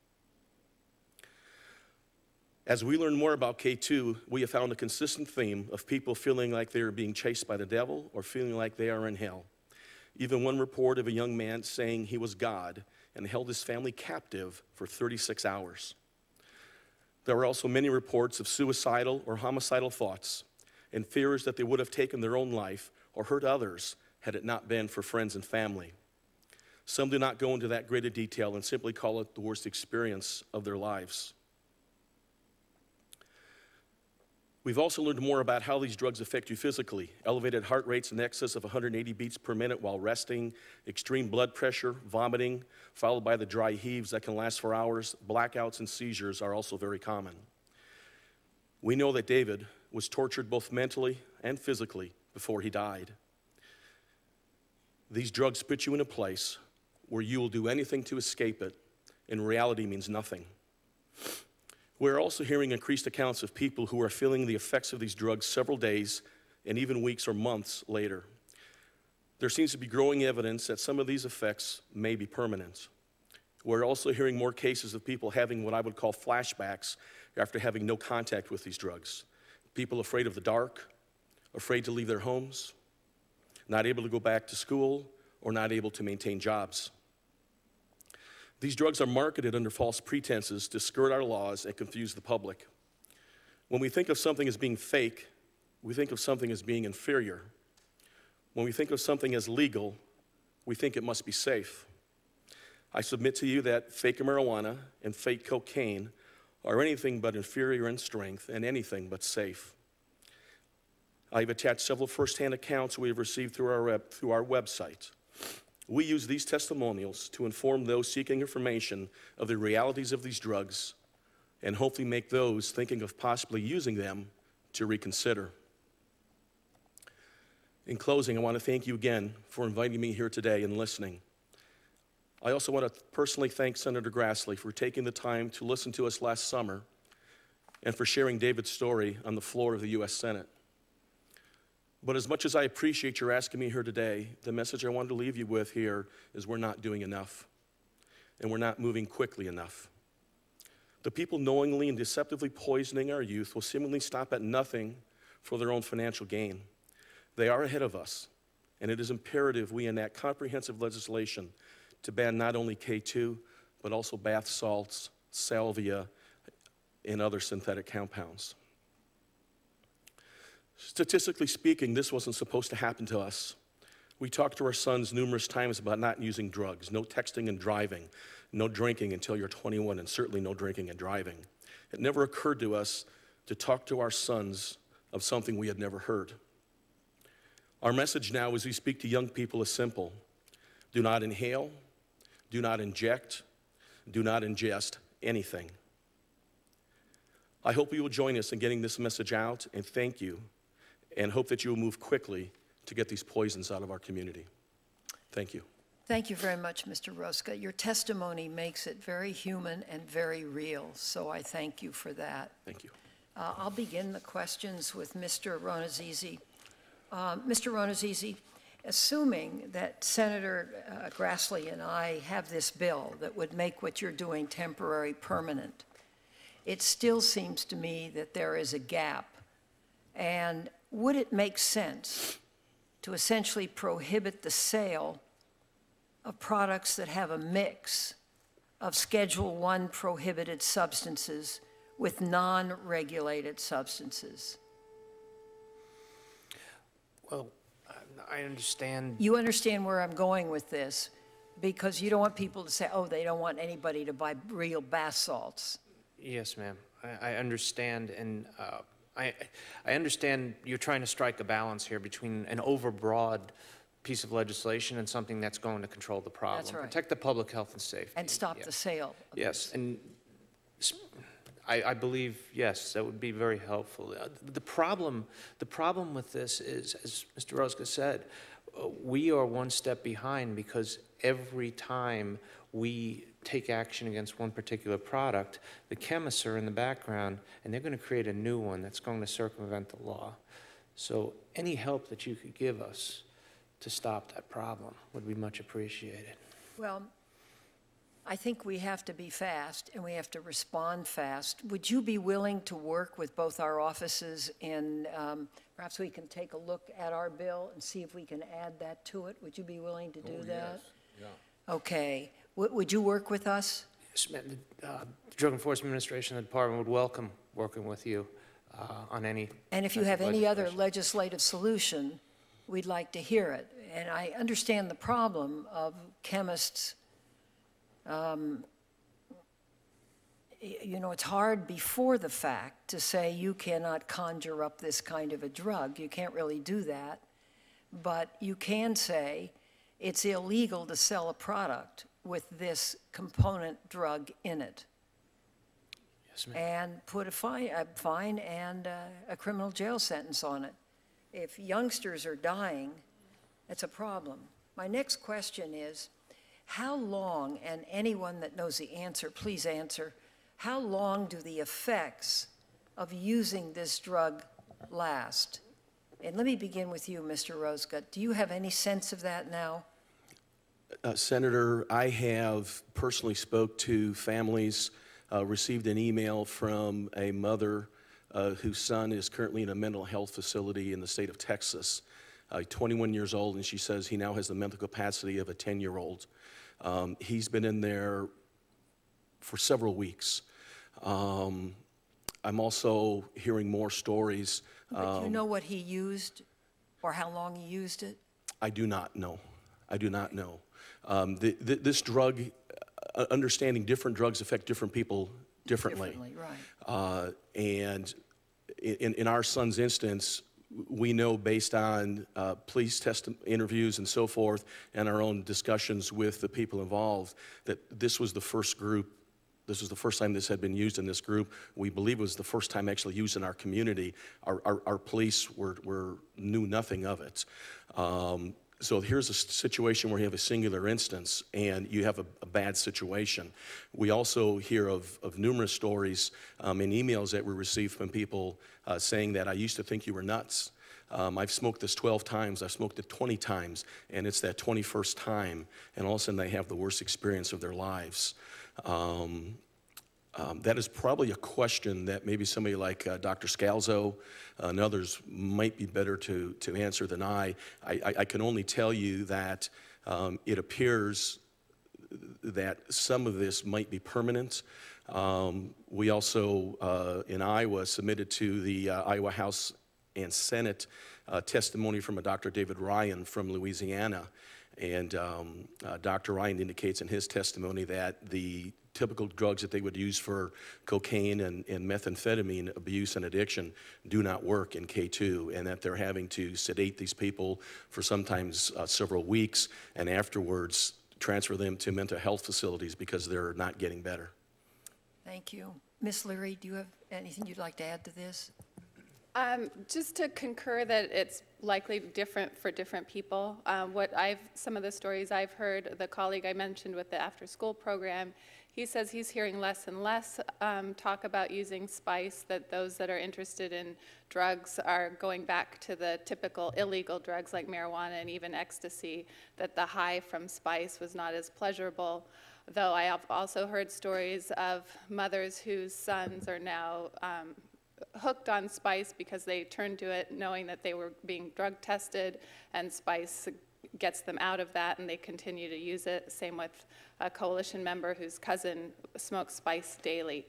As we learn more about K2, we have found a consistent theme of people feeling like they are being chased by the devil or feeling like they are in hell. Even one report of a young man saying he was God and held his family captive for 36 hours. There are also many reports of suicidal or homicidal thoughts and fears that they would have taken their own life or hurt others had it not been for friends and family. Some do not go into that greater detail and simply call it the worst experience of their lives. We've also learned more about how these drugs affect you physically. Elevated heart rates in excess of 180 beats per minute while resting, extreme blood pressure, vomiting, followed by the dry heaves that can last for hours, blackouts and seizures are also very common. We know that David was tortured both mentally and physically before he died. These drugs put you in a place where you will do anything to escape it, and reality means nothing. We're also hearing increased accounts of people who are feeling the effects of these drugs several days and even weeks or months later. There seems to be growing evidence that some of these effects may be permanent. We're also hearing more cases of people having what I would call flashbacks after having no contact with these drugs. People afraid of the dark, afraid to leave their homes, not able to go back to school, or not able to maintain jobs. These drugs are marketed under false pretenses to skirt our laws and confuse the public. When we think of something as being fake, we think of something as being inferior. When we think of something as legal, we think it must be safe. I submit to you that fake marijuana and fake cocaine are anything but inferior in strength and anything but safe. I've attached several firsthand accounts we have received through our website. We use these testimonials to inform those seeking information of the realities of these drugs and hopefully make those thinking of possibly using them to reconsider. In closing, I want to thank you again for inviting me here today and listening. I also want to personally thank Senator Grassley for taking the time to listen to us last summer and for sharing David's story on the floor of the U.S. Senate. But as much as I appreciate your asking me here today, the message I wanted to leave you with here is we're not doing enough, and we're not moving quickly enough. The people knowingly and deceptively poisoning our youth will seemingly stop at nothing for their own financial gain. They are ahead of us, and it is imperative we enact comprehensive legislation to ban not only K2, but also bath salts, salvia, and other synthetic compounds. Statistically speaking, this wasn't supposed to happen to us. We talked to our sons numerous times about not using drugs, no texting and driving, no drinking until you're 21, and certainly no drinking and driving. It never occurred to us to talk to our sons of something we had never heard. Our message now as we speak to young people is simple. Do not inhale, do not inject, do not ingest anything. I hope you will join us in getting this message out, and thank you, and hope that you will move quickly to get these poisons out of our community. Thank you. Thank you very much, Mr. Rozga. Your testimony makes it very human and very real, so I thank you for that. Thank you. I'll begin the questions with Mr. Ronazizi. Mr. Ronazizi, assuming that Senator Grassley and I have this bill that would make what you're doing temporary permanent, it still seems to me that there is a gap And would it make sense to essentially prohibit the sale of products that have a mix of Schedule I prohibited substances with non-regulated substances? Well, I understand. You understand where I'm going with this, because you don't want people to say, oh, they don't want anybody to buy real bath salts. Yes, ma'am. I understand, and I understand you're trying to strike a balance here between an overbroad piece of legislation and something that's going to control the problem. That's right. Protect the public health and safety. And stop Yeah. the sale of Yes, this. and I believe, yes, that would be very helpful. The problem with this is, as Mr. Rozga said, we are one step behind, because every time we take action against one particular product, the chemists are in the background, and they're going to create a new one that's going to circumvent the law. So any help that you could give us to stop that problem would be much appreciated. Well, I think we have to be fast, and we have to respond fast. Would you be willing to work with both our offices, and perhaps we can take a look at our bill and see if we can add that to it? Would you be willing to do that? Yes, yeah. Okay. Would you work with us? Yes, ma'am. The Drug Enforcement Administration and the Department would welcome working with you on any. And if you have any other legislative solution, we'd like to hear it. And I understand the problem of chemists. You know, it's hard before the fact to say you cannot conjure up this kind of a drug. You can't really do that. But you can say it's illegal to sell a product with this component drug in it. Yes, ma'am. And put a fine and a criminal jail sentence on it. If youngsters are dying, it's a problem. My next question is, how long, and anyone that knows the answer, please answer, how long do the effects of using this drug last? And let me begin with you, Mr. Rozga. Do you have any sense of that now? Senator, I have personally spoke to families, received an email from a mother whose son is currently in a mental health facility in the state of Texas, 21 years old, and she says he now has the mental capacity of a 10-year-old. He's been in there for several weeks. I'm also hearing more stories. But do you know what he used or how long he used it? I do not know. I do not know. This drug, understanding different drugs affect different people differently. Right. And in our son's instance, we know based on police interviews and so forth, and our own discussions with the people involved, that this was the first group. This was the first time this had been used in this group. We believe it was the first time actually used in our community. Our police knew nothing of it. So here's a situation where you have a singular instance and you have a bad situation. We also hear of numerous stories and emails that we receive from people saying that I used to think you were nuts. I've smoked this 12 times, I've smoked it 20 times, and it's that 21st time, and all of a sudden they have the worst experience of their lives. That is probably a question that maybe somebody like Dr. Scalzo and others might be better to answer than I. I can only tell you that it appears that some of this might be permanent. We also, in Iowa, submitted to the Iowa House and Senate testimony from a Dr. David Ryan from Louisiana. And Dr. Ryan indicates in his testimony that the typical drugs that they would use for cocaine and methamphetamine abuse and addiction do not work in K2, and that they're having to sedate these people for sometimes several weeks, and afterwards transfer them to mental health facilities because they're not getting better. Thank you. Ms. Leary, do you have anything you'd like to add to this? Just to concur that it's likely different for different people. Some of the stories I've heard, the colleague I mentioned with the after-school program, he says he's hearing less and less talk about using spice, that those that are interested in drugs are going back to the typical illegal drugs like marijuana and even ecstasy, that the high from spice was not as pleasurable. Though I have also heard stories of mothers whose sons are now hooked on spice because they turned to it knowing that they were being drug tested, and spice gets them out of that, and they continue to use it. Same with a coalition member whose cousin smokes spice daily.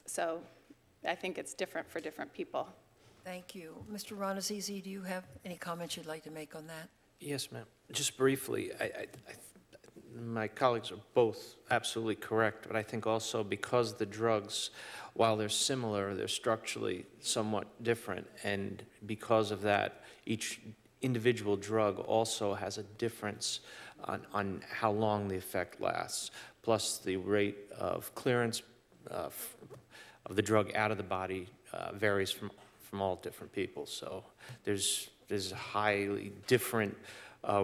So I think it's different for different people. Thank you. Mr. Ronazizi, do you have any comments you'd like to make on that? Yes, ma'am. Just briefly, my colleagues are both absolutely correct, but I think also because the drugs, while they're similar, they're structurally somewhat different, and because of that, each individual drug also has a difference on how long the effect lasts, plus the rate of clearance of the drug out of the body varies from all different people. So there's a highly different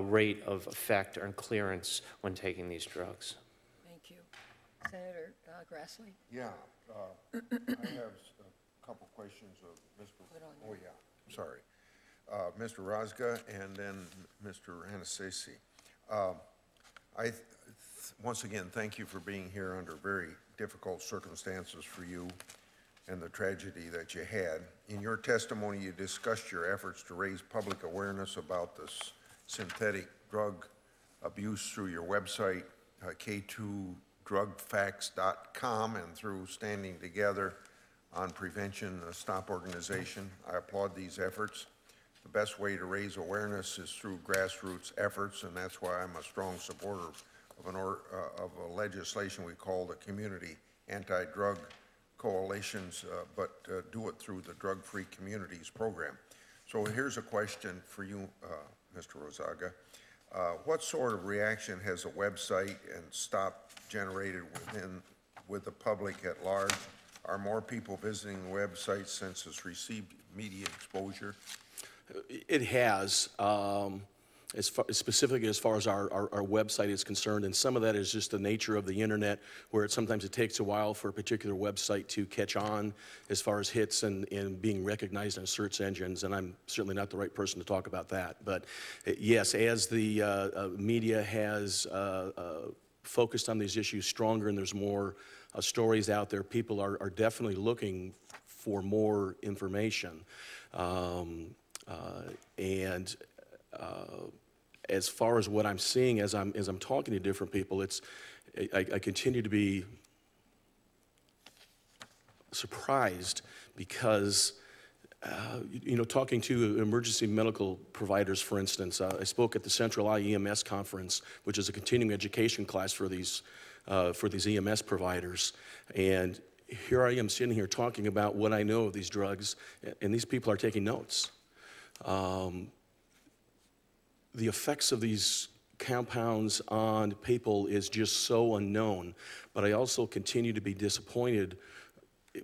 rate of effect or clearance when taking these drugs. Thank you. Senator Grassley? Yeah, I have a couple questions of Mr. Oh, yeah, sorry. Mr. Rozga and then Mr. Anastassi. Once again, thank you for being here under very difficult circumstances for you and the tragedy that you had. In your testimony, you discussed your efforts to raise public awareness about this synthetic drug abuse through your website, k2drugfacts.com, and through Standing Together on Prevention Stop organization. I applaud these efforts. The best way to raise awareness is through grassroots efforts, and that's why I'm a strong supporter of a legislation we call the Community Anti-Drug Coalitions, but do it through the Drug-Free Communities program. So here's a question for you, Mr. Rozga. What sort of reaction has a website and stop generated with the public at large? Are more people visiting the website since it's received media exposure? It has, specifically as far as our website is concerned, and some of that is just the nature of the internet, where sometimes it takes a while for a particular website to catch on as far as hits and being recognized in search engines, and I'm certainly not the right person to talk about that. But yes, as the media has focused on these issues stronger and there's more stories out there, people are definitely looking for more information. As far as what I'm seeing as I'm talking to different people, I continue to be surprised because talking to emergency medical providers, for instance, I spoke at the Central IEMS conference, which is a continuing education class for these EMS providers, and here I am sitting here talking about what I know of these drugs, and these people are taking notes. The effects of these compounds on people is just so unknown, but I also continue to be disappointed,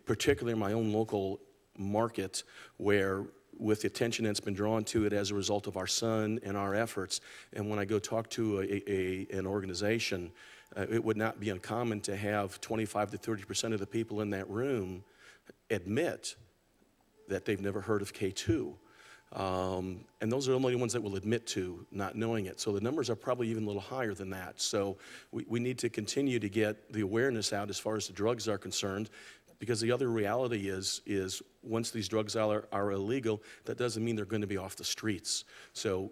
particularly in my own local market, where with the attention that's been drawn to it as a result of our son and our efforts, and when I go talk to an organization, it would not be uncommon to have 25 to 30% of the people in that room admit that they've never heard of K2. And those are the only ones that will admit to not knowing it. So the numbers are probably even a little higher than that. So we need to continue to get the awareness out as far as the drugs are concerned, because the other reality is once these drugs are illegal, that doesn't mean they're going to be off the streets. So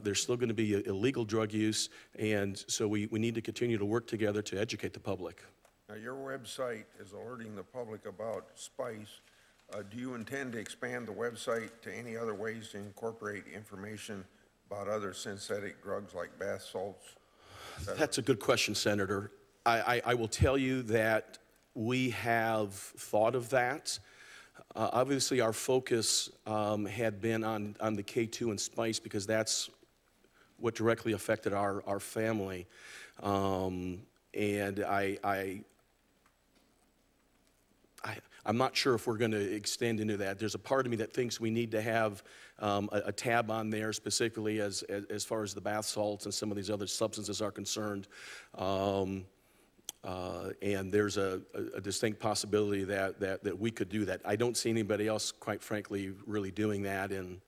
there's still going to be illegal drug use, and so we need to continue to work together to educate the public. Now, your website is alerting the public about spice. Do you intend to expand the website to any other ways to incorporate information about other synthetic drugs like bath salts? That's a good question, Senator. I will tell you that we have thought of that. Obviously, our focus had been on the K2 and spice because that's what directly affected our family. And I'm not sure if we're going to extend into that. There's a part of me that thinks we need to have a tab on there specifically as far as the bath salts and some of these other substances are concerned. And there's a distinct possibility that we could do that. I don't see anybody else, quite frankly, really doing that, and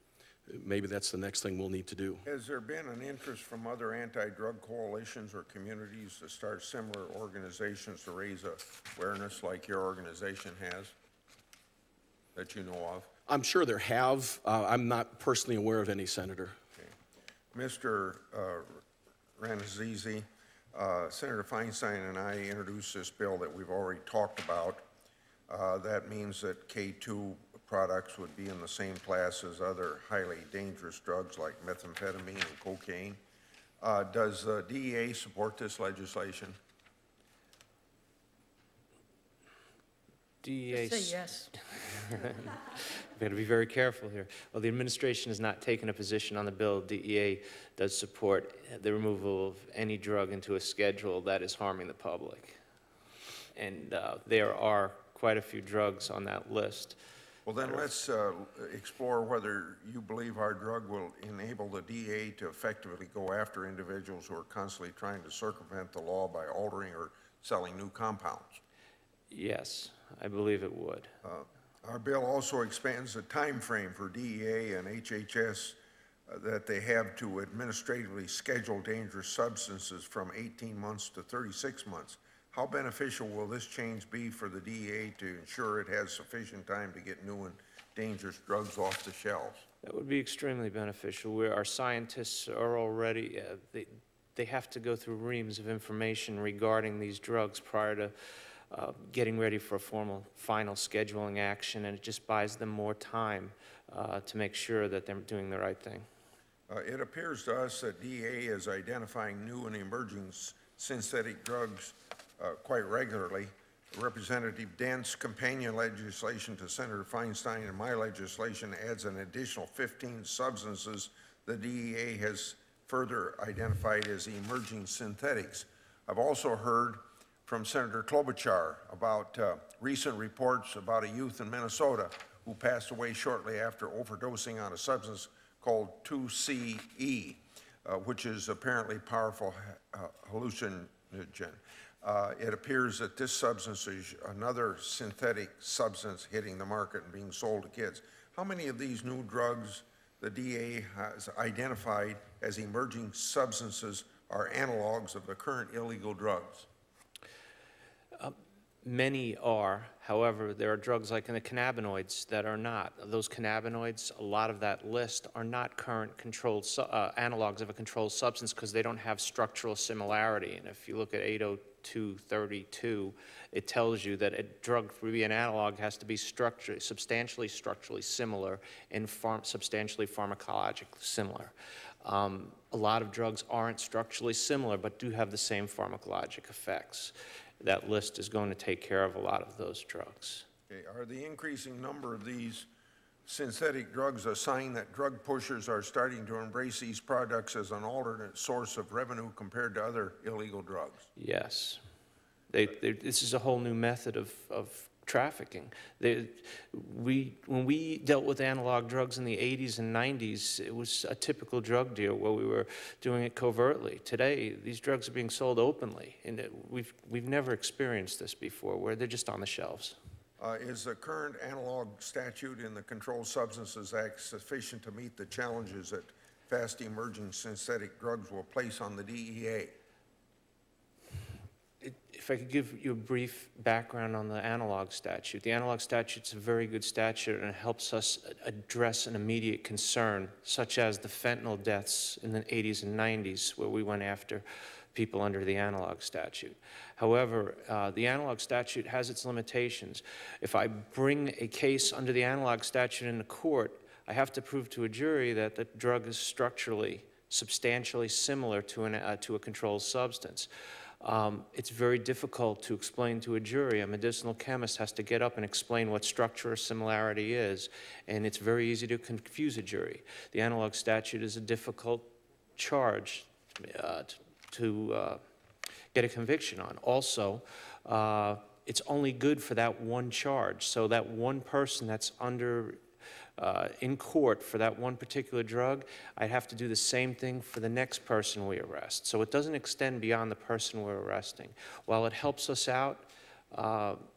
maybe that's the next thing we'll need to do. Has there been an interest from other anti-drug coalitions or communities to start similar organizations to raise awareness like your organization has? that you know of? I'm sure there have. I'm not personally aware of any, Senator. Okay. Mr. Ranazizi, Senator Feinstein and I introduced this bill that we've already talked about. That means that K2 products would be in the same class as other highly dangerous drugs like methamphetamine and cocaine. Does the DEA support this legislation? DEA. Say yes. We've got to be very careful here. Well, the administration has not taken a position on the bill. DEA does support the removal of any drug into a schedule that is harming the public. And there are quite a few drugs on that list. Well, then let's explore whether you believe our drug will enable the DEA to effectively go after individuals who are constantly trying to circumvent the law by altering or selling new compounds. Yes, I believe it would. Our bill also expands the time frame for DEA and HHS that they have to administratively schedule dangerous substances from 18 months to 36 months. How beneficial will this change be for the DEA to ensure it has sufficient time to get new and dangerous drugs off the shelves? That would be extremely beneficial. Where our scientists are already, they have to go through reams of information regarding these drugs prior to getting ready for a formal final scheduling action, and it just buys them more time to make sure that they're doing the right thing. It appears to us that DEA is identifying new and emerging synthetic drugs quite regularly. Representative Dent's companion legislation to Senator Feinstein and my legislation adds an additional 15 substances the DEA has further identified as emerging synthetics. I've also heard from Senator Klobuchar about recent reports about a youth in Minnesota who passed away shortly after overdosing on a substance called 2CE, which is apparently powerful hallucinogen. It appears that this substance is another synthetic substance hitting the market and being sold to kids. How many of these new drugs the DEA has identified as emerging substances are analogs of the current illegal drugs? Many are. However, there are drugs like in the cannabinoids that are not. Those cannabinoids, a lot of that list are not current controlled analogs of a controlled substance because they don't have structural similarity. And if you look at 802.32, it tells you that a drug to be an analog has to be substantially structurally similar and substantially pharmacologically similar. A lot of drugs aren't structurally similar but do have the same pharmacologic effects. That list is going to take care of a lot of those drugs. Okay. Are the increasing number of these synthetic drugs a sign that drug pushers are starting to embrace these products as an alternate source of revenue compared to other illegal drugs? Yes. This is a whole new method of trafficking. When we dealt with analog drugs in the 80s and 90s, it was a typical drug deal where we were doing it covertly. Today, these drugs are being sold openly, and we've never experienced this before, where they're just on the shelves. Is the current analog statute in the Controlled Substances Act sufficient to meet the challenges that fast emerging synthetic drugs will place on the DEA? If I could give you a brief background on the analog statute. The analog statute's a very good statute, and it helps us address an immediate concern, such as the fentanyl deaths in the 80s and 90s, where we went after people under the analog statute. However, the analog statute has its limitations. If I bring a case under the analog statute into court, I have to prove to a jury that the drug is structurally, substantially similar to a controlled substance. It's very difficult to explain to a jury. A medicinal chemist has to get up and explain what structure or similarity is, and it's very easy to confuse a jury. The analog statute is a difficult charge to get a conviction on. Also, it's only good for that one charge, so that one person that's in court for that one particular drug, I'd have to do the same thing for the next person we arrest. So it doesn't extend beyond the person we're arresting. While it helps us out,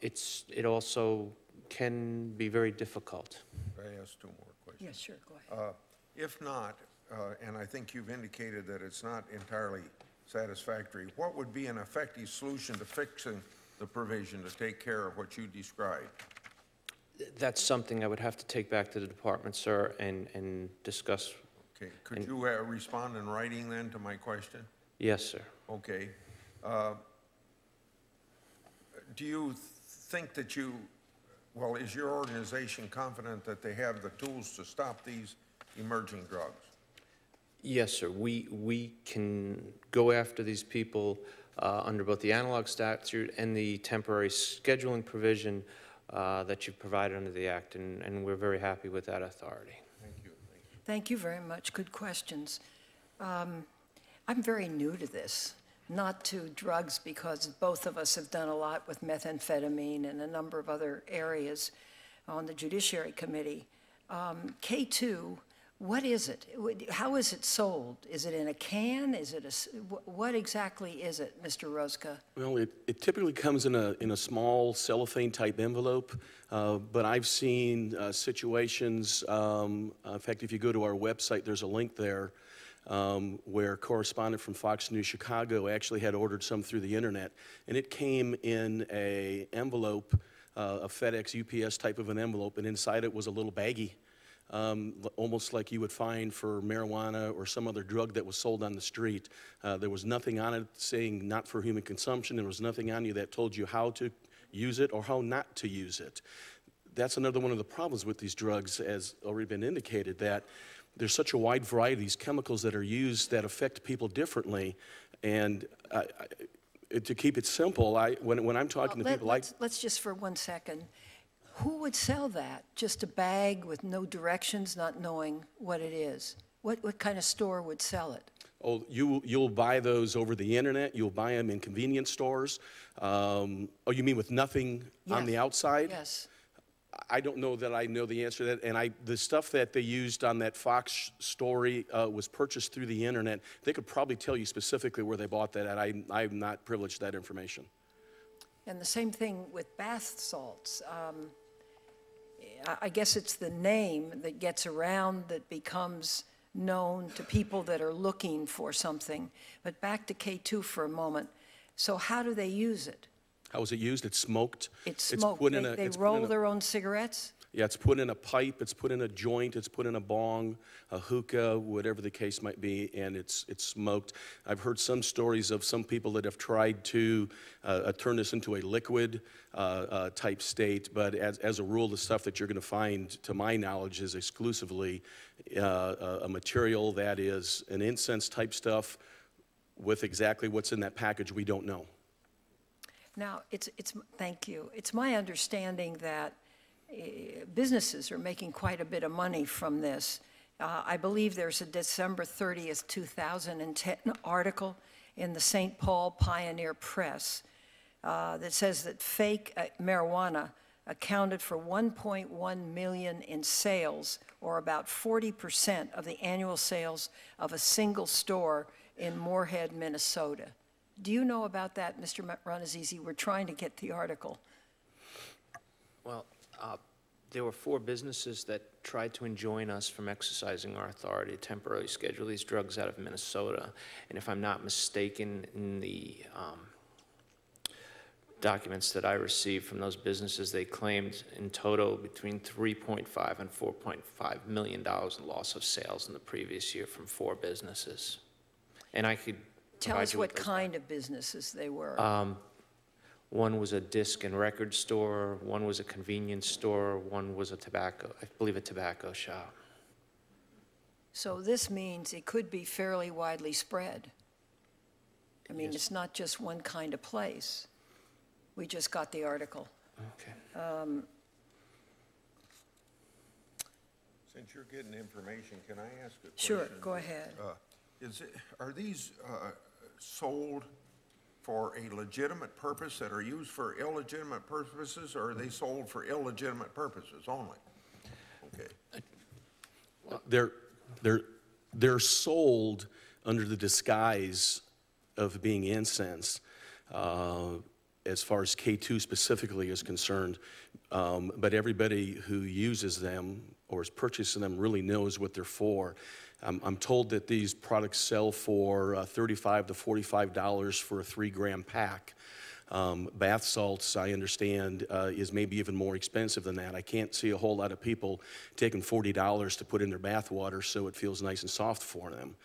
it also can be very difficult. I ask two more questions. Yes, sure, go ahead. If not, and I think you've indicated that it's not entirely satisfactory, what would be an effective solution to fixing the provision to take care of what you described? That's something I would have to take back to the department, sir, and discuss. Okay, could you respond in writing then to my question? Yes, sir. Okay. Do you think that well, is your organization confident that they have the tools to stop these emerging drugs? Yes, sir. We can go after these people under both the analog statute and the temporary scheduling provision that you've provided under the Act, and we're very happy with that authority. Thank you. Thank you very much. Good questions. I'm very new to this, not to drugs, because both of us have done a lot with methamphetamine and a number of other areas on the Judiciary Committee. K2, what is it? How is it sold? Is it in a can? Is it what exactly is it, Mr. Rozga? Well, it typically comes in a small cellophane-type envelope, but I've seen situations, in fact, if you go to our website, there's a link there, where a correspondent from Fox News Chicago actually had ordered some through the internet, and it came in a envelope, a FedEx, UPS type of an envelope, and inside it was a little baggie, almost like you would find for marijuana or some other drug that was sold on the street. There was nothing on it saying not for human consumption. There was nothing on you that told you how to use it or how not to use it. That's another one of the problems with these drugs, as already been indicated, that there's such a wide variety of these chemicals that are used that affect people differently. And to keep it simple, when I'm talking to people like... Let's just for 1 second. Who would sell that? Just a bag with no directions, not knowing what it is? What kind of store would sell it? Oh, you'll buy those over the internet. You'll buy them in convenience stores. Oh, you mean with nothing on the outside? Yes. I don't know that I know the answer to that. And the stuff that they used on that Fox story was purchased through the internet. They could probably tell you specifically where they bought that at. I'm not privileged to that information. And the same thing with bath salts. I guess it's the name that gets around that becomes known to people that are looking for something. But back to K2 for a moment. So how do they use it? How is it used? It's smoked. It's smoked. They roll their own cigarettes? Yeah, it's put in a pipe, it's put in a joint, it's put in a bong, a hookah, whatever the case might be, and it's smoked. I've heard some stories of some people that have tried to turn this into a liquid type state, but as a rule, the stuff that you're going to find, to my knowledge, is exclusively a material that is an incense type stuff with exactly what's in that package we don't know. Now, thank you. It's my understanding that businesses are making quite a bit of money from this. I believe there's a December 30th, 2010 article in the St. Paul Pioneer Press that says that fake marijuana accounted for 1.1 million in sales, or about 40% of the annual sales of a single store in Moorhead, Minnesota. Do you know about that, Mr. Ranazizi? We're trying to get the article. Well, there were 4 businesses that tried to enjoin us from exercising our authority to temporarily schedule these drugs out of Minnesota. And if I'm not mistaken, in the documents that I received from those businesses, they claimed in total between $3.5 and $4.5 million in loss of sales in the previous year from 4 businesses. And I could tell us what kind of businesses they were. One was a disc and record store, one was a convenience store, one was a tobacco, I believe a tobacco shop. So this means it could be fairly widely spread. I mean, it's not just one kind of place. We just got the article. Okay. Since you're getting information, can I ask a question? Sure, go ahead. Are these sold for a legitimate purpose that are used for illegitimate purposes, or are they sold for illegitimate purposes only? Okay. They're sold under the disguise of being incense, as far as K2 specifically is concerned. But everybody who uses them or is purchasing them really knows what they're for. I'm told that these products sell for $35 to $45 for a 3-gram pack. Bath salts, I understand, is maybe even more expensive than that. I can't see a whole lot of people taking $40 to put in their bath water so it feels nice and soft for them.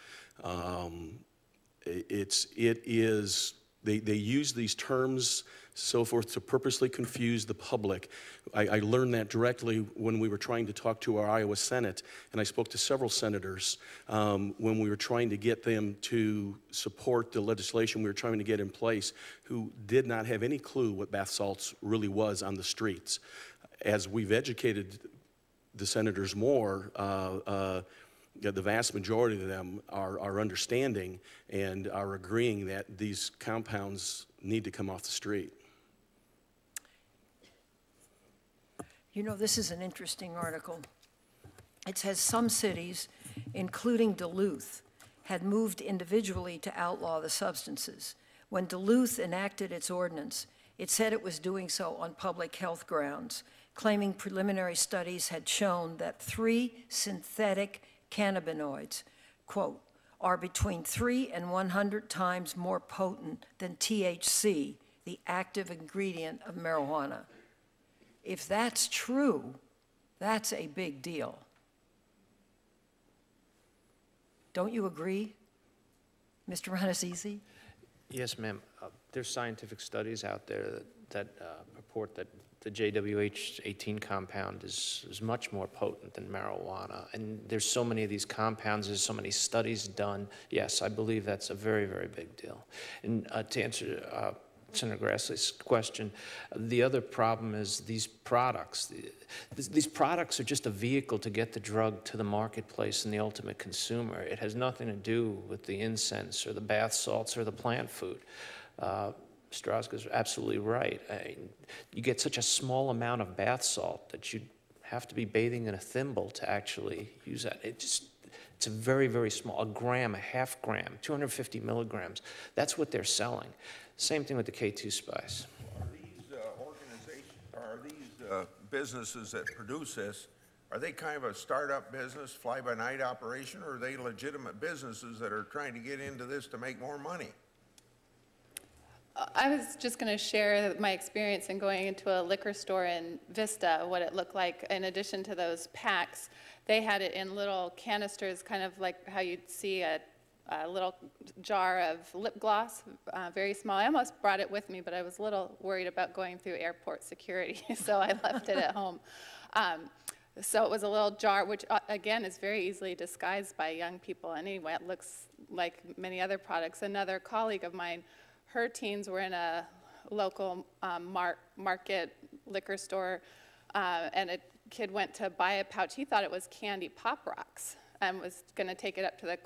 They use these terms, so forth, to purposely confuse the public. I learned that directly when we were trying to talk to our Iowa Senate, and I spoke to several senators when we were trying to get them to support the legislation we were trying to get in place, who did not have any clue what bath salts really was on the streets. As we've educated the senators more, the vast majority of them are understanding and are agreeing that these compounds need to come off the street. You know, this is an interesting article. It says some cities, including Duluth, had moved individually to outlaw the substances. When Duluth enacted its ordinance, it said it was doing so on public health grounds, claiming preliminary studies had shown that 3 synthetic cannabinoids, quote, are between 3 and 100 times more potent than THC, the active ingredient of marijuana. If that's true, that's a big deal. Don't you agree, Mr. Ranasisi? Yes, ma'am. There's scientific studies out there that report that the JWH-18 compound is much more potent than marijuana. And there's so many of these compounds, there's so many studies done. Yes, I believe that's a very, very big deal. And to answer Senator Grassley's question, the other problem is these products. These products are just a vehicle to get the drug to the marketplace and the ultimate consumer. It has nothing to do with the incense or the bath salts or the plant food. Mr. Rozga is absolutely right. You get such a small amount of bath salt that you'd have to be bathing in a thimble to actually use that. It's a very, very small, a gram, a half gram, 250 milligrams. That's what they're selling. Same thing with the K2 spice. Are these organizations, are these businesses that produce this, are they kind of a startup business, fly-by-night operation, or are they legitimate businesses that are trying to get into this to make more money? I was just going to share my experience in going into a liquor store in Vista, what it looked like. In addition to those packs, they had it in little canisters, kind of like how you'd see a little jar of lip gloss, very small. I almost brought it with me, but I was a little worried about going through airport security, so I left it at home. So it was a little jar, which again is very easily disguised by young people anyway. It looks like many other products. Another colleague of mine, her teens were in a local market liquor store, and a kid went to buy a pouch. He thought it was candy Pop Rocks and was going to take it up to the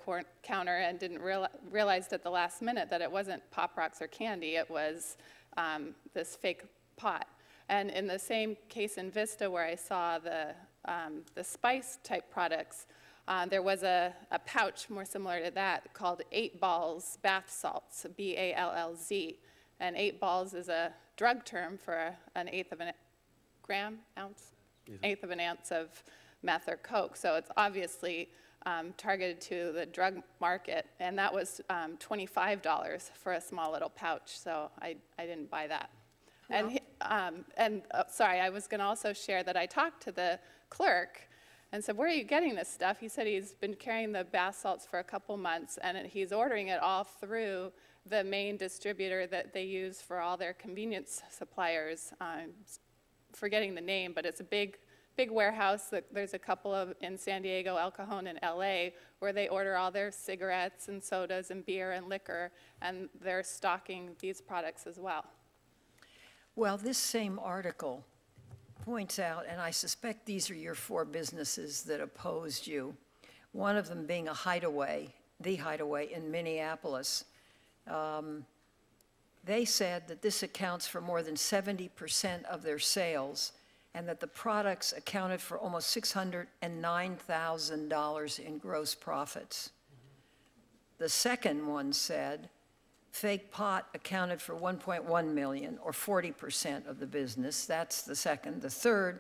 counter and didn't realize at the last minute that it wasn't Pop Rocks or candy. It was this fake pot. And in the same case in Vista where I saw the spice type products, there was a pouch more similar to that called 8 Balls Bath Salts, B-A-L-L-Z. And 8 balls is a drug term for an eighth of an ounce of meth or coke. So it's obviously targeted to the drug market. And that was $25 for a small little pouch. So I didn't buy that. And sorry, I was going to also share that I talked to the clerk and said, where are you getting this stuff? He said he's been carrying the bath salts for a couple months, and he's ordering it all through the main distributor that they use for all their convenience suppliers. Forgetting the name, but it's a big warehouse. There's a couple of in San Diego, El Cajon, and LA, where they order all their cigarettes and sodas and beer and liquor, and they're stocking these products as well. Well, this same article points out, and I suspect these are your 4 businesses that opposed you, one of them being the Hideaway in Minneapolis. They said that this accounts for more than 70% of their sales and that the products accounted for almost $609,000 in gross profits. The second one said fake pot accounted for $1.1 million, or 40% of the business. That's the second. The third,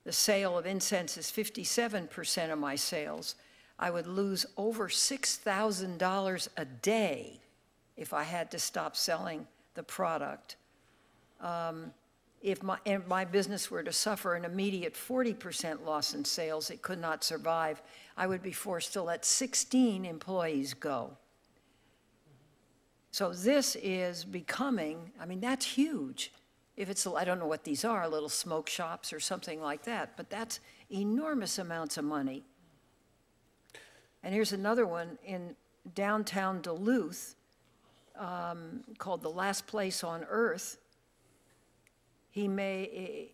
the sale of incense is 57% of my sales. I would lose over $6,000 a day if I had to stop selling the product. If my business were to suffer an immediate 40% loss in sales, it could not survive. I would be forced to let 16 employees go. So this is becoming, I mean, that's huge. If it's, I don't know what these are, little smoke shops or something like that, but that's enormous amounts of money. And here's another one in downtown Duluth called The Last Place on Earth. He made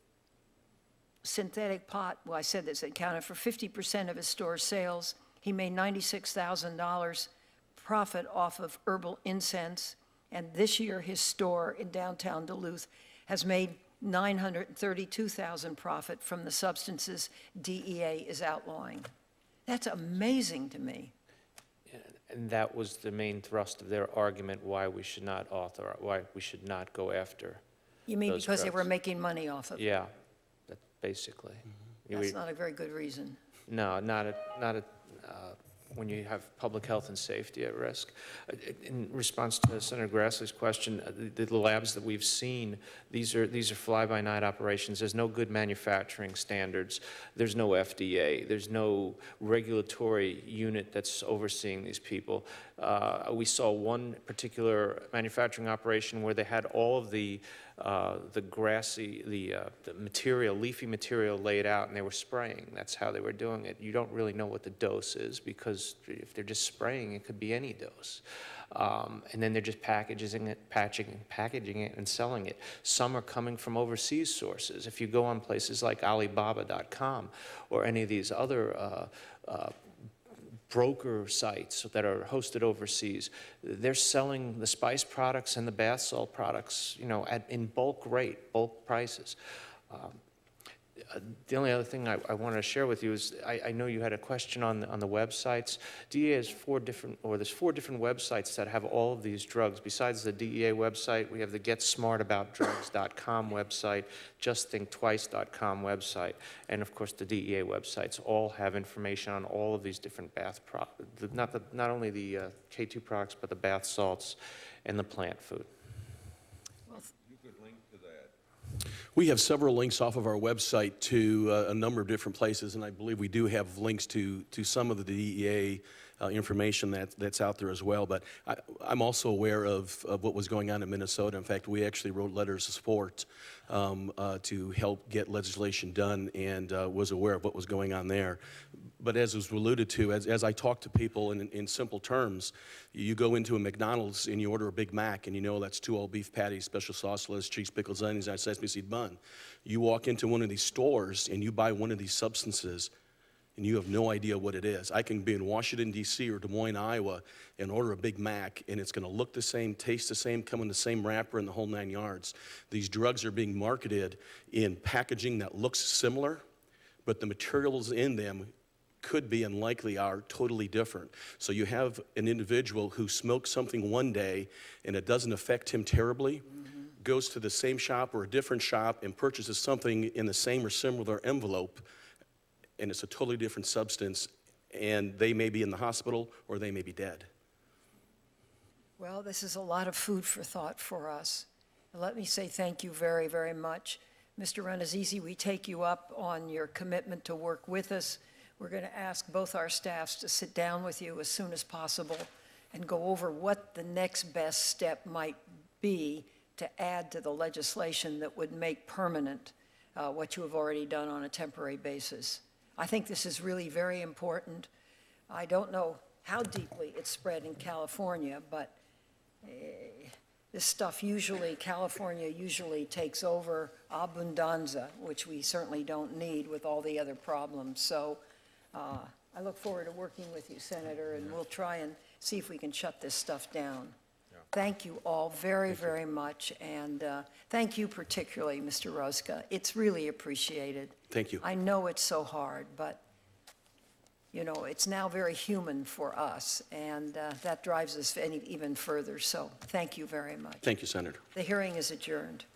synthetic pot, well, I said this, it accounted for 50% of his store sales. He made $96,000 profit off of herbal incense. And this year, his store in downtown Duluth has made $932,000 profit from the substances DEA is outlawing. That's amazing to me. And that was the main thrust of their argument why we should not why we should not go after. You mean those because they drugs. were making money off of it? Yeah, that basically. That's not a very good reason. No, when you have public health and safety at risk. In response to Senator Grassley's question, the labs that we've seen, these are fly-by-night operations. There's no good manufacturing standards. There's no FDA. There's no regulatory unit that's overseeing these people. We saw one particular manufacturing operation where they had all of the material, leafy material laid out, and they were spraying. That's how they were doing it. You don't really know what the dose is, because if they're just spraying, it could be any dose. And then they're just packaging it and selling it. Some are coming from overseas sources. If you go on places like Alibaba.com or any of these other broker sites that are hosted overseas, they're selling the spice products and the bath salt products, in bulk bulk prices. The only other thing I wanted to share with you is I know you had a question on the websites. DEA has there's 4 different websites that have all of these drugs. Besides the DEA website, we have the GetSmartAboutDrugs.com website, JustThinkTwice.com website, and of course the DEA websites all have information on all of these different bath products, not only the K2 products, but the bath salts and the plant food. We have several links off of our website to a number of different places, and I believe we do have links to some of the DEA information that's out there as well. But I'm also aware of what was going on in Minnesota. In fact, we actually wrote letters of support to help get legislation done, and was aware of what was going on there. But as was alluded to, as I talk to people in simple terms, you go into a McDonald's and you order a Big Mac, and you know that's 2 all-beef patties, special sauce, lettuce, cheese, pickles, onions, and a sesame seed bun. You walk into one of these stores and you buy one of these substances, and you have no idea what it is. I can be in Washington, D.C. or Des Moines, Iowa, and order a Big Mac, and it's going to look the same, taste the same, come in the same wrapper, and the whole 9 yards. These drugs are being marketed in packaging that looks similar, but the materials in them could be and likely are totally different. So you have an individual who smokes something one day and it doesn't affect him terribly, goes to the same shop or a different shop and purchases something in the same or similar envelope, and it's a totally different substance, and they may be in the hospital or they may be dead. Well, this is a lot of food for thought for us. Let me say thank you very, very much. Mr. Renazizi, we take you up on your commitment to work with us. We're going to ask both our staffs to sit down with you as soon as possible and go over what the next best step might be to add to the legislation that would make permanent what you have already done on a temporary basis. I think this is really very important. I don't know how deeply it's spread in California, but this stuff California usually takes over abundanza, which we certainly don't need with all the other problems. So I look forward to working with you, Senator, and we'll try and see if we can shut this stuff down. Yeah. Thank you all very, very much, and thank you particularly, Mr. Rozga. It's really appreciated. Thank you. I know it's so hard, but it's now very human for us, and that drives us even further. So thank you very much. Thank you, Senator. The hearing is adjourned.